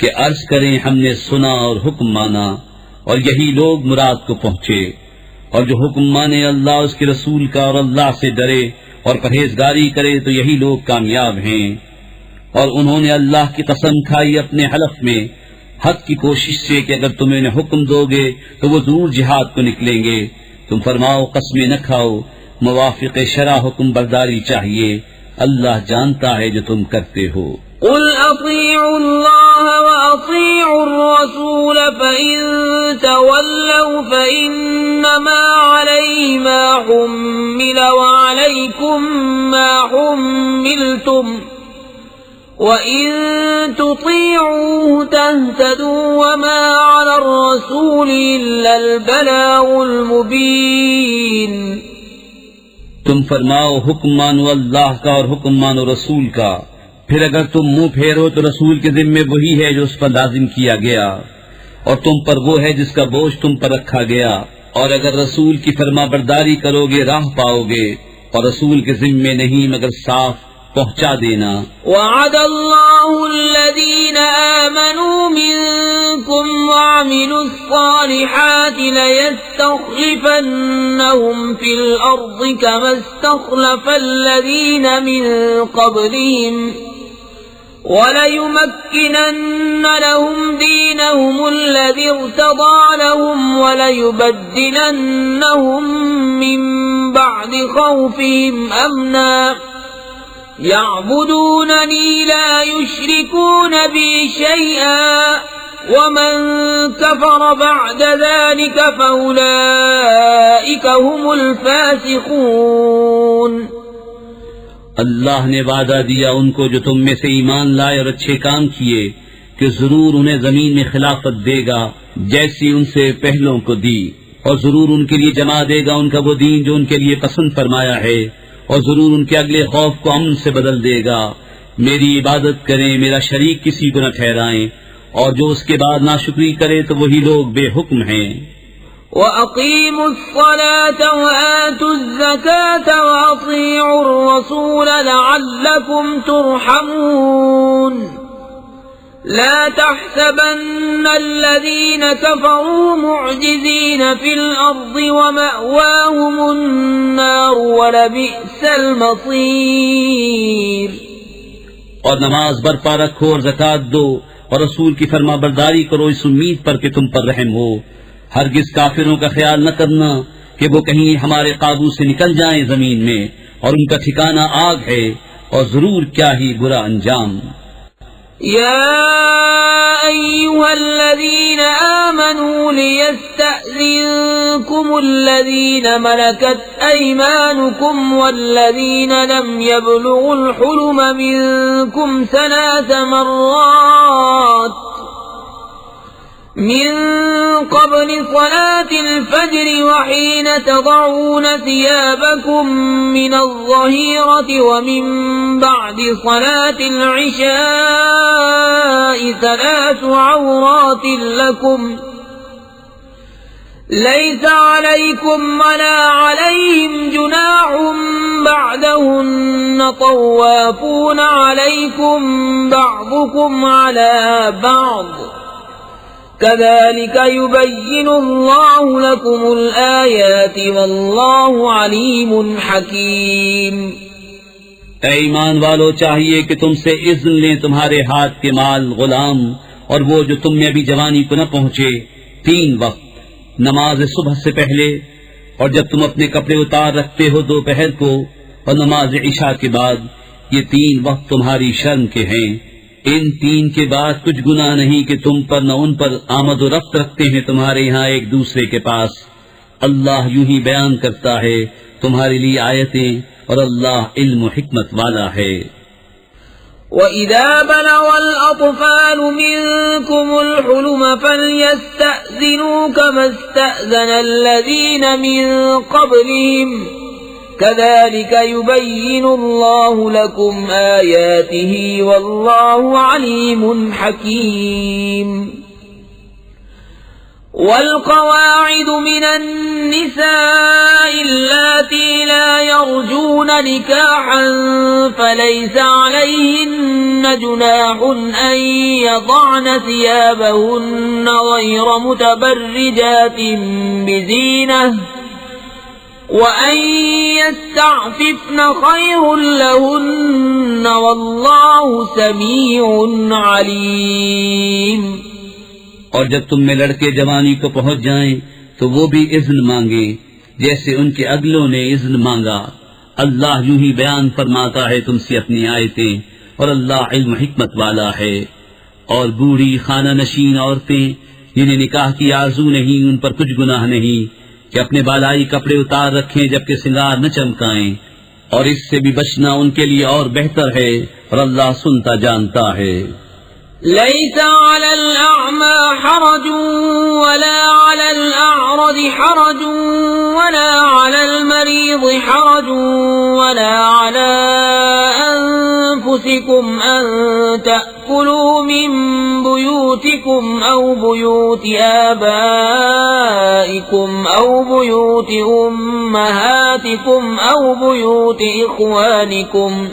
کہ عرض کریں ہم نے سنا اور حکم مانا، اور یہی لوگ مراد کو پہنچے. اور جو حکم مانے اللہ اس کے رسول کا اور اللہ سے ڈرے اور پرہیزگاری کرے تو یہی لوگ کامیاب ہیں. اور انہوں نے اللہ کی قسم کھائی اپنے حلف میں حق کی کوشش سے کہ اگر تم انہیں حکم دو گے تو وہ ضرور جہاد کو نکلیں گے. تم فرماؤ قسمیں نہ کھاؤ، موافق شرع حکم برداری چاہیے، اللہ جانتا ہے جو تم کرتے ہو. قل اطیعوا اللہ واطیعوا الرسول فإن تولوا فإنما علیہ ما حمل وعلیکم ما حملتم وَإِن تُطِيعُوهُ تَهْتَدُوا وَمَا عَلَى الرَّسُولِ إِلَّا الْبَلَاغُ الْمُبِينُ. تم فرماؤ حکم مانو اللہ کا اور حکم مانو رسول کا، پھر اگر تم منہ پھیرو تو رسول کے ذمے وہی ہے جو اس پر لازم کیا گیا، اور تم پر وہ ہے جس کا بوجھ تم پر رکھا گیا. اور اگر رسول کی فرما برداری کرو گے راہ پاؤ گے، اور رسول کے ذمے نہیں مگر صاف پہنچا دینا۔ وعد اللہ الذین آمنوا منکم وعملوا الصالحات لیستخلفنہم فی الارض کما استخلف الذین من قبلہم وَلَيُمَكِّنَنَّ لَهُمْ دِينَهُمُ الَّذِي ارْتَضَىٰ لَهُمْ وَلَيُبَدِّلَنَّهُمْ مِن بَعْدِ خَوْفِهِمْ أَمْنًا يَعْبُدُونَنِي لَا يُشْرِكُونَ بِي شَيْئًا وَمَن كَفَرَ بَعْدَ ذَلِكَ فَأُولَٰئِكَ هُمُ الْفَاسِقُونَ۔ اللہ نے وعدہ دیا ان کو جو تم میں سے ایمان لائے اور اچھے کام کیے کہ ضرور انہیں زمین میں خلافت دے گا جیسی ان سے پہلوں کو دی، اور ضرور ان کے لیے جما دے گا ان کا وہ دین جو ان کے لیے پسند فرمایا ہے، اور ضرور ان کے اگلے خوف کو امن سے بدل دے گا۔ میری عبادت کریں، میرا شریک کسی کو نہ ٹھہرائیں، اور جو اس کے بعد ناشکری کرے تو وہی لوگ بے حکم ہیں۔ وَأَقِيمُوا الصَّلَاةَ وَآتُوا الزَّكَاةَ وَأَطِيعُوا الرَّسُولَ لَعَلَّكُمْ تُرْحَمُونَ۔ لَا تَحْسَبَنَّ الَّذِينَ كَفَرُوا مُعْجِزِينَ فِي الْأَرْضِ وَمَأْوَاهُمُ النَّارُ وَلَبِئْسَ الْمَصِيرُ۔ اور نماز برپا رکھو اور زکوٰۃ دو اور رسول کی فرما برداری کرو اس امید پر کہ تم پر رحم ہو۔ ہرگز کافروں کا خیال نہ کرنا کہ وہ کہیں ہمارے قابو سے نکل جائیں زمین میں، اور ان کا ٹھکانہ آگ ہے، اور ضرور کیا ہی برا انجام۔ یا ایھا الذین آمنوا لیستأذنکم الذین ملکت ایمانکم والذین لم یبلغوا الحلم منکم ثلاث مرات من قبل صلاة الفجر وحين تضعون ثيابكم من الظهيرة ومن بعد صلاة العشاء ثلاث عورات لكم ليس عليكم ولا عليهم جناح بعدهن طوافون عليكم بعضكم على بعض كذلك يبين الله لكم الآيات والله عليم حكيم۔ اے ایمان والو، چاہیے کہ تم سے اذن لیں تمہارے ہاتھ کے مال غلام اور وہ جو تم میں ابھی جوانی کو نہ پہنچے، 3 وقت، نماز صبح سے پہلے، اور جب تم اپنے کپڑے اتار رکھتے ہو دوپہر کو، اور نماز عشاء کے بعد، یہ 3 وقت تمہاری شرم کے ہیں۔ ان 3 کے بعد کچھ گناہ نہیں کہ تم پر نہ ان پر آمد و رفت رکھتے ہیں تمہارے یہاں ایک دوسرے کے پاس۔ اللہ یوں ہی بیان کرتا ہے تمہارے لیے آیتیں، اور اللہ علم و حکمت والا ہے۔ وَإِذَا بَلَغَ الْأَطْفَالُ مِنكُمُ الْحُلُمَ فَلْيَسْتَأْذِنُوا كَمَا اسْتَأْذَنَ الَّذِينَ مِن قَبْلِهِمْ كَذَلِكَ يُبَيِّنُ اللَّهُ لَكُمْ آيَاتِهِ وَاللَّهُ عَلِيمٌ حَكِيمٌ۔ والقواعد من النساء اللاتي لا يرجون نكاحا فليس عليهن جناح أن يضعن ثيابهن غير متبرجات بزينة وأن يستعففن خير لهن والله سميع عليم۔ اور جب تم میں لڑکے جوانی کو پہنچ جائیں تو وہ بھی اذن مانگے جیسے ان کے اگلوں نے اذن مانگا۔ اللہ یوں ہی بیان فرماتا ہے تم سے اپنی آیتیں، اور اللہ علم حکمت والا ہے۔ اور بوڑھی خانہ نشین عورتیں جنہیں نکاح کی آرزو نہیں، ان پر کچھ گناہ نہیں کہ اپنے بالائی کپڑے اتار رکھیں جبکہ سنگار نہ چمکائیں، اور اس سے بھی بچنا ان کے لیے اور بہتر ہے، اور اللہ سنتا جانتا ہے۔ ليس على الأعمى حرج ولا على الأعرج حرج ولا على المريض حرج ولا على أنفسكم أن تأكلوا من بيوتكم أو بيوت آبائكم آبائكم أو بيوت أمهاتكم أو بيوت إخوانكم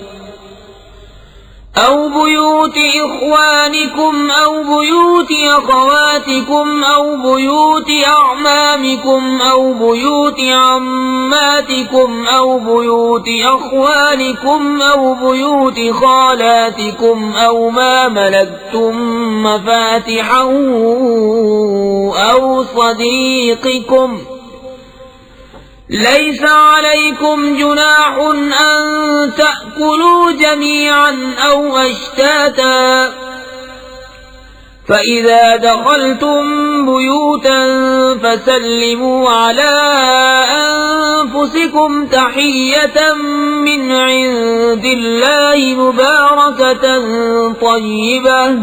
أو بيوت إخوانكم أو بيوت أخواتكم أو بيوت أعمامكم أو بيوت عماتكم أو بيوت أخوالكم أو بيوت خالاتكم أو ما ملكتم مفاتحه أو صديقكم ليس عليكم جناح أن تأكلوا جميعا أو أشتاتا فإذا دخلتم بيوتا فسلموا على أنفسكم تحية من عند الله مباركة طيبة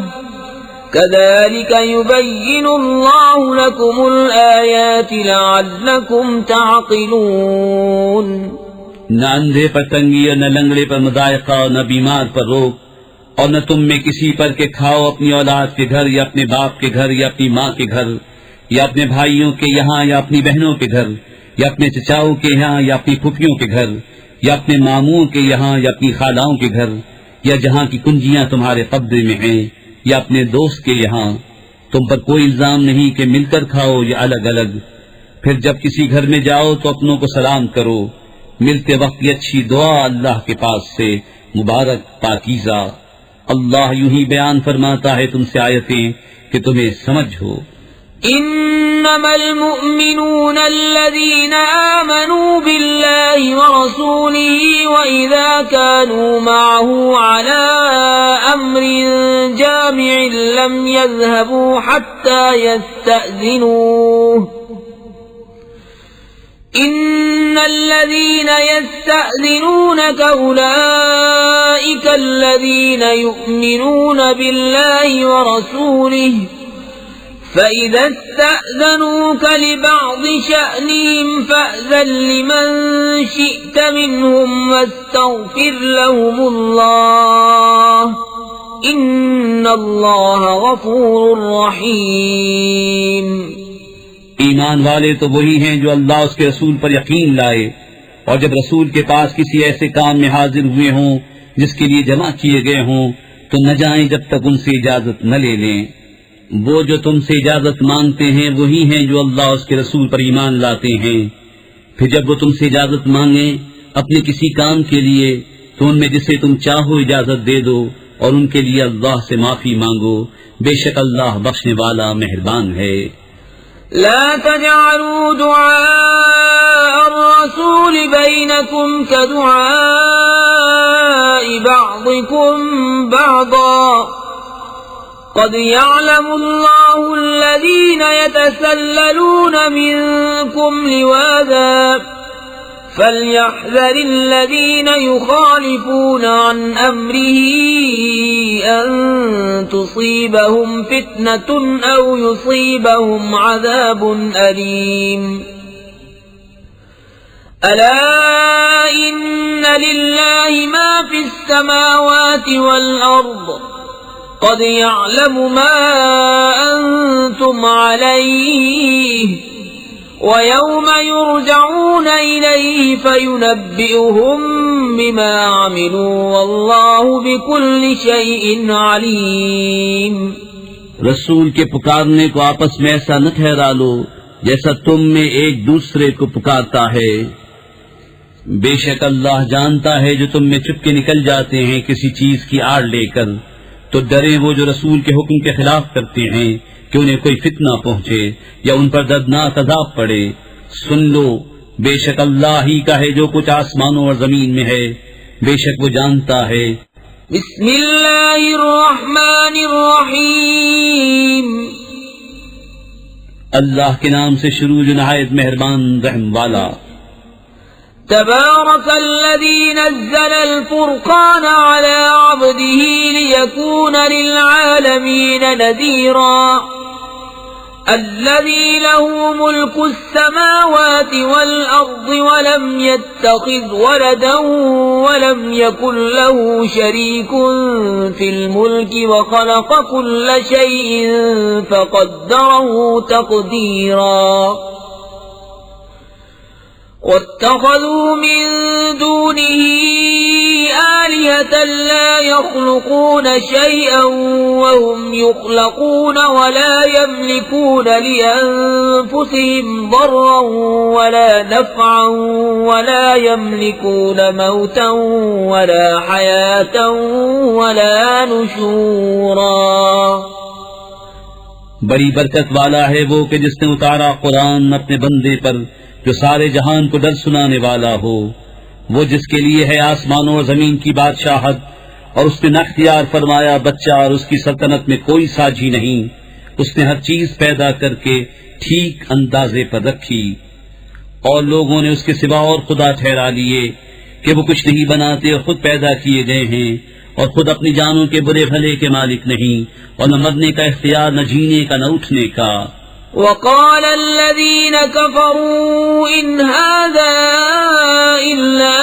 كذلك يبين الله لكم الآيات لعلكم تعقلون. نہ اندھے پر تنگی اور نہ لنگڑے پر مضائقہ اور نہ بیمار پر روک اور نہ تم میں کسی پر کہ کھاؤ اپنی اولاد کے گھر یا اپنے باپ کے گھر یا اپنی ماں کے گھر یا اپنے بھائیوں کے یہاں یا اپنی بہنوں کے گھر یا اپنے چچاؤں کے یہاں یا اپنی پھوپھیوں کے گھر یا اپنے ماموں کے یہاں یا اپنی خالاؤں کے گھر یا جہاں کی کنجیاں تمہارے قبضے میں ہیں یا اپنے دوست کے یہاں. تم پر کوئی الزام نہیں کہ مل کر کھاؤ یا الگ الگ. پھر جب کسی گھر میں جاؤ تو اپنوں کو سلام کرو. ملتے وقت یہ اچھی دعا اللہ کے پاس سے مبارک پاکیزہ. اللہ یوں ہی بیان فرماتا ہے تم سے آیتیں کہ تمہیں سمجھ ہو. انما المؤمنون الذين آمنوا بالله ورسوله واذا كانوا معه على امر جامع لم يذهبوا حتى يستأذنوه ان الذين يستأذنونك اولئك الذين يؤمنون بالله ورسوله فإذا استأذنوك لبعض شأنهم فأذن لمن شئت منهم واستغفر لهم الله إن الله غفور رحيم. ایمان والے تو وہی ہیں جو اللہ اس کے رسول پر یقین لائے اور جب رسول کے پاس کسی ایسے کام میں حاضر ہوئے ہوں جس کے لیے جمع کیے گئے ہوں تو نہ جائیں جب تک ان سے اجازت نہ لے لیں. وہ جو تم سے اجازت مانگتے ہیں وہی ہیں جو اللہ اس کے رسول پر ایمان لاتے ہیں. پھر جب وہ تم سے اجازت مانگیں اپنے کسی کام کے لیے تو ان میں جسے تم چاہو اجازت دے دو اور ان کے لیے اللہ سے معافی مانگو. بے شک اللہ بخشنے والا مہربان ہے. لا تجعلوا دعاء الرسول بينكم كدعاء بعضكم بعضا قد يعلم الله الذين يتسللون منكم لواذا فليحذر الذين يخالفون عن أمره أن تصيبهم فتنة أو يصيبهم عذاب أليم. ألا إن لله ما في السماوات والأرض قد يعلم ما أنتم عليه ويوم يرجعون إليه فينبئهم بما عملوا والله بكل شيء عليم. رسول کے پکارنے کو آپس میں ایسا نہ ٹھہرا لو جیسا تم میں ایک دوسرے کو پکارتا ہے. بے شک اللہ جانتا ہے جو تم میں چپ کے نکل جاتے ہیں کسی چیز کی آڑ لے کر. تو ڈرے وہ جو رسول کے حکم کے خلاف کرتے ہیں کہ انہیں کوئی فتنہ پہنچے یا ان پر دردناک عذاب پڑے. سن لو بے شک اللہ ہی کا ہے جو کچھ آسمانوں اور زمین میں ہے. بے شک وہ جانتا ہے. بسم اللہ الرحمن الرحیم. اللہ کے نام سے شروع جو نہایت مہربان رحم والا. تبارك الذي نزل الفرقان على عبده ليكون للعالمين نذيرا الذي له ملك السماوات والأرض ولم يتخذ ولدا ولم يكن له شريك في الملك وخلق كل شيء فقدره تقديرا. واتخذوا من دونه آلهة لا يخلقون شيئا وهم يخلقون ولا يملكون لأنفسهم ضرا ولا نفعا ولا يملكون موتا ولا حياة ولا نشورا. بڑی برکت والا ہے وہ کہ جس نے اتارا قرآن اپنے بندے پر جو سارے جہان کو ڈر سنانے والا ہو، وہ جس کے لیے ہے آسمانوں اور زمین کی بادشاہت، اور اس نے نہ اختیار فرمایا بچہ اور اس کی سلطنت میں کوئی ساجی نہیں. اس نے ہر چیز پیدا کر کے ٹھیک اندازے پر رکھی، اور لوگوں نے اس کے سوا اور خدا ٹھہرا لیے کہ وہ کچھ نہیں بناتے اور خود پیدا کیے گئے ہیں، اور خود اپنی جانوں کے برے بھلے کے مالک نہیں، اور نہ مرنے کا اختیار، نہ جینے کا، نہ اٹھنے کا. وقال الذين كفروا إن هذا إلا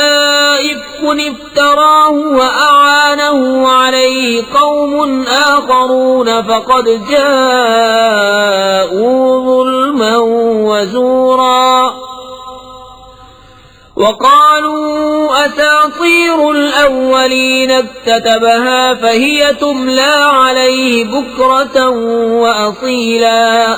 إفك افتراه وأعانه عليه قوم آخرون فقد جاءوا ظلما وزورا. وقالوا أساطير الأولين اكتتبها فهي تملى عليه بكرة وأصيلا.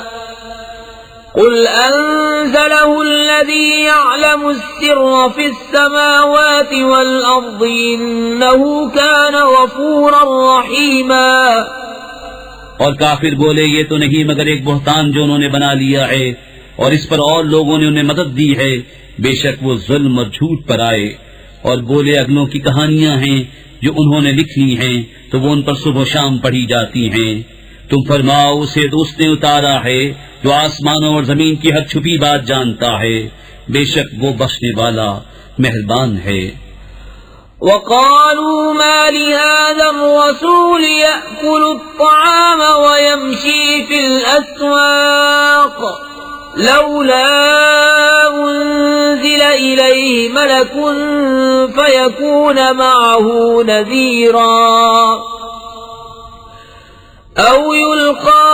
قل أنزله الذي يعلم السر في السماوات والأرض إنه كان غفورا رحيما. اور کافر بولے یہ تو نہیں مگر ایک بہتان جو انہوں نے بنا لیا ہے، اور اس پر اور لوگوں نے انہیں مدد دی ہے، بے شک وہ ظلم اور جھوٹ پر آئے. اور بولے اگلوں کی کہانیاں ہیں جو انہوں نے لکھ لی ہیں تو وہ ان پر صبح و شام پڑھی جاتی ہیں. تم فرماؤ اسے دوست نے اتارا ہے جو آسمانوں اور زمین کی ہر چھپی بات جانتا ہے، بے شک وہ بخشنے والا مہربان ہے. وقالوا ما لهذا الرسول يأكل الطعام ويمشي في الأسواق لولا أنزل إليه ملك فيكون معه نذيرا أو يلقى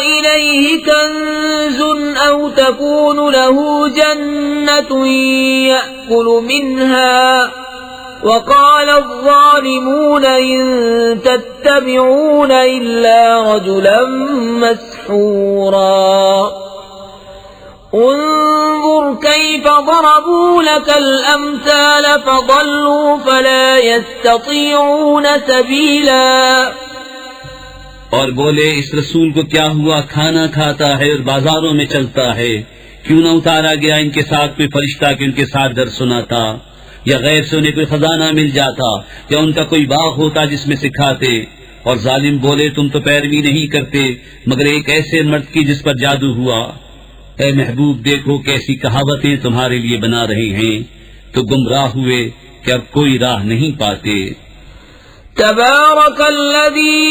إليه كنز أو تكون له جنة يأكل منها. وقال الظالمون إن تتبعون إلا رجلا مسحورا. انظر كيف ضربوا لك الأمثال فضلوا فلا يستطيعون سبيلا. اور بولے اس رسول کو کیا ہوا، کھانا کھاتا ہے اور بازاروں میں چلتا ہے، کیوں نہ اتارا گیا ان کے ساتھ کوئی فرشتہ کہ ان کے ساتھ درس سناتا، یا غیر سے انہیں کوئی خزانہ مل جاتا، یا ان کا کوئی باغ ہوتا جس میں سکھاتے. اور ظالم بولے تم تو پیروی نہیں کرتے مگر ایک ایسے مرد کی جس پر جادو ہوا. اے محبوب دیکھو کیسی کہاوتیں تمہارے لیے بنا رہے ہیں، تو گمراہ ہوئے کہ اب کوئی راہ نہیں پاتے. تبارك الذي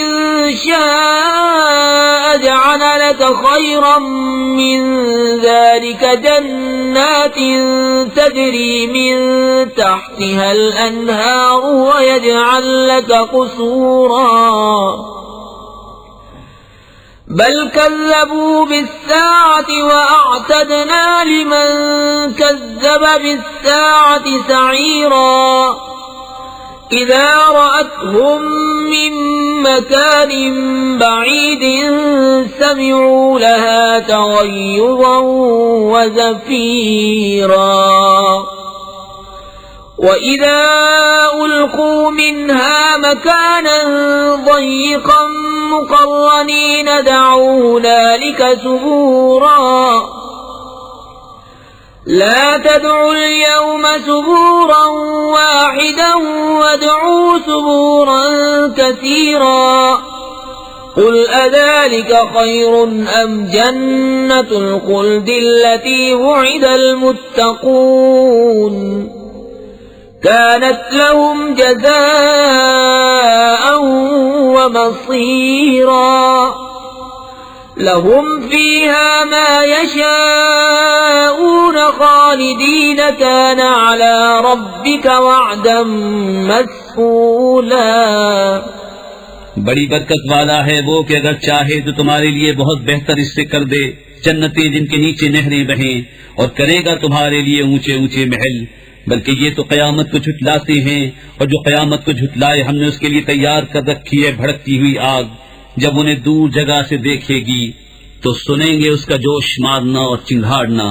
إن شاء جعل لك خيرا من ذلك جنات تجري من تحتها الأنهار ويجعل لك قصورا. بل كذبوا بالساعة وأعتدنا لمن كذب بالساعة سعيرا. إذا رأتهم من مكان بعيد سمعوا لها تغيظا وزفيرا. وإذا ألقوا منها مكانا ضيقا مقرنين دعوا هنالك ثبورا. لا تدعوا اليوم ثبورا واحدا وادعوا ثبورا كثيرا. قل أذلك خير أم جنة الخلد التي وعد المتقون كانت لهم جزاء ومصيرا. لهم فيها ما يشاءون خالدين كان على ربك وعدا مسئولا. بڑی برکت والا ہے وہ کہ اگر چاہے تو تمہارے لیے بہت بہتر اس سے کر دے، جنتیں جن کے نیچے نہریں بہیں، اور کرے گا تمہارے لیے اونچے اونچے محل۔ بلکہ یہ تو قیامت کو جھٹلاتے ہیں، اور جو قیامت کو جھٹلائے ہم نے اس کے لیے تیار کر رکھی ہے بھڑکتی ہوئی آگ، جب انہیں دور جگہ سے دیکھے گی تو سنیں گے اس کا جوش مارنا اور چنگھاڑنا،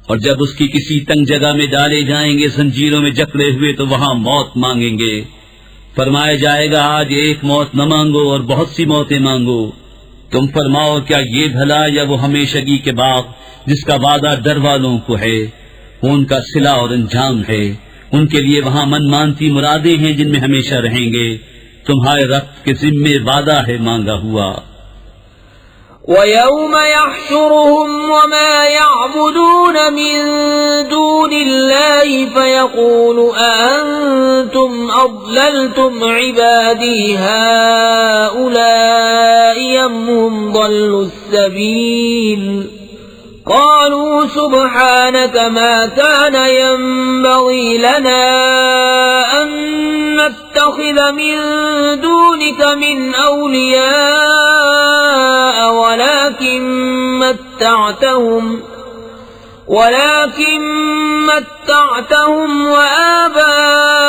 اور جب اس کی کسی تنگ جگہ میں ڈالے جائیں گے زنجیروں میں جکڑے ہوئے تو وہاں موت مانگیں گے۔ فرمایا جائے گا آج ایک موت نہ مانگو اور بہت سی موتیں مانگو، تم فرماؤ کیا یہ بھلا یا وہ ہمیشگی کے باغ جس کا وعدہ ڈر والوں کو ہے، وہ ان کا صلہ اور انجام ہے، ان کے لیے وہاں من مانتی مرادیں ہیں جن میں ہمیشہ رہیں گے، تمہارے رب کے ذمے وعدہ ہے مانگا ہوا۔ وَيَوْمَ يَحْشُرُهُمْ وَمَا يَعْبُدُونَ مِن دُونِ اللَّهِ فَيَقُولُ أَأَنْتُمْ أَضْلَلْتُمْ عِبَادِي هَؤُلَاءِ أَمْ هُمْ ضَلُّوا السَّبِيلَ قالوا سبحانك ما كان ينبغي لنا أن نتخذ من دونك من أولياء ولكن متعتهم وآباءهم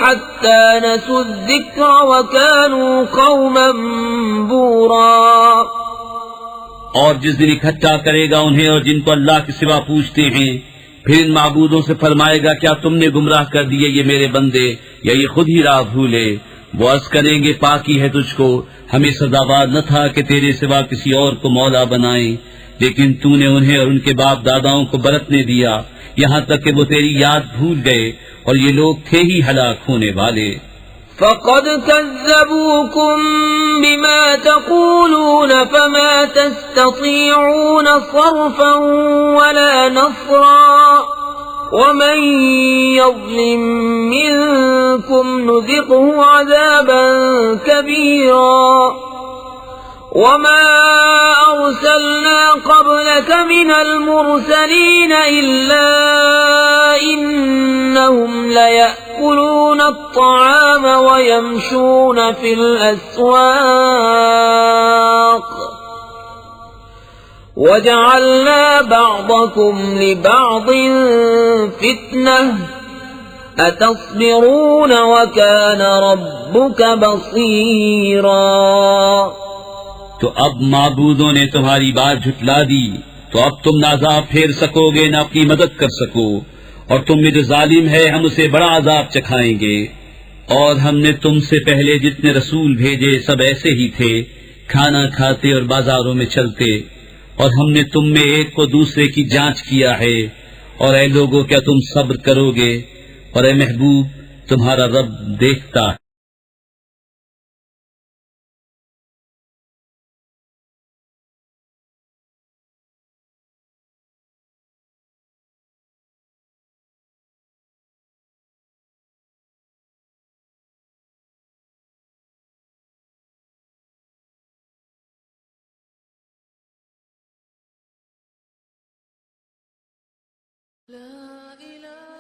حتى نسوا الذكر وكانوا قوما بورا۔ اور جس دن اکٹھا کرے گا انہیں اور جن کو اللہ کے سوا پوچھتے ہیں، پھر ان معبودوں سے فرمائے گا کیا تم نے گمراہ کر دیے یہ میرے بندے یا یہ خود ہی راہ بھولے؟ وہ عرض کریں گے پاکی ہے تجھ کو، ہمیں سزاوار نہ تھا کہ تیرے سوا کسی اور کو مولا بنائیں، لیکن تو نے انہیں اور ان کے باپ داداؤں کو برتنے دیا یہاں تک کہ وہ تیری یاد بھول گئے، اور یہ لوگ تھے ہی ہلاک ہونے والے۔ فقد كذبوكم بما تقولون فما تستطيعون صرفا ولا نصرا ومن يظلم منكم نذقه عذابا كبيرا۔ وما أرسلنا قبلك من المرسلين إلا إنهم ليأكلون الطعام ويمشون في الأسواق وجعلنا بعضكم لبعض فتنة أتصبرون وكان ربك بصيرا۔ تو اب معبودوں نے تمہاری بات جھٹلا دی، تو اب تم نہ عذاب پھیر سکو گے نہ اپنی مدد کر سکو، اور تم میں جو ظالم ہے ہم اسے بڑا عذاب چکھائیں گے۔ اور ہم نے تم سے پہلے جتنے رسول بھیجے سب ایسے ہی تھے، کھانا کھاتے اور بازاروں میں چلتے، اور ہم نے تم میں ایک کو دوسرے کی جانچ کیا ہے۔ اور اے لوگو کیا تم صبر کرو گے؟ اور اے محبوب تمہارا رب دیکھتا ہے۔ لا إله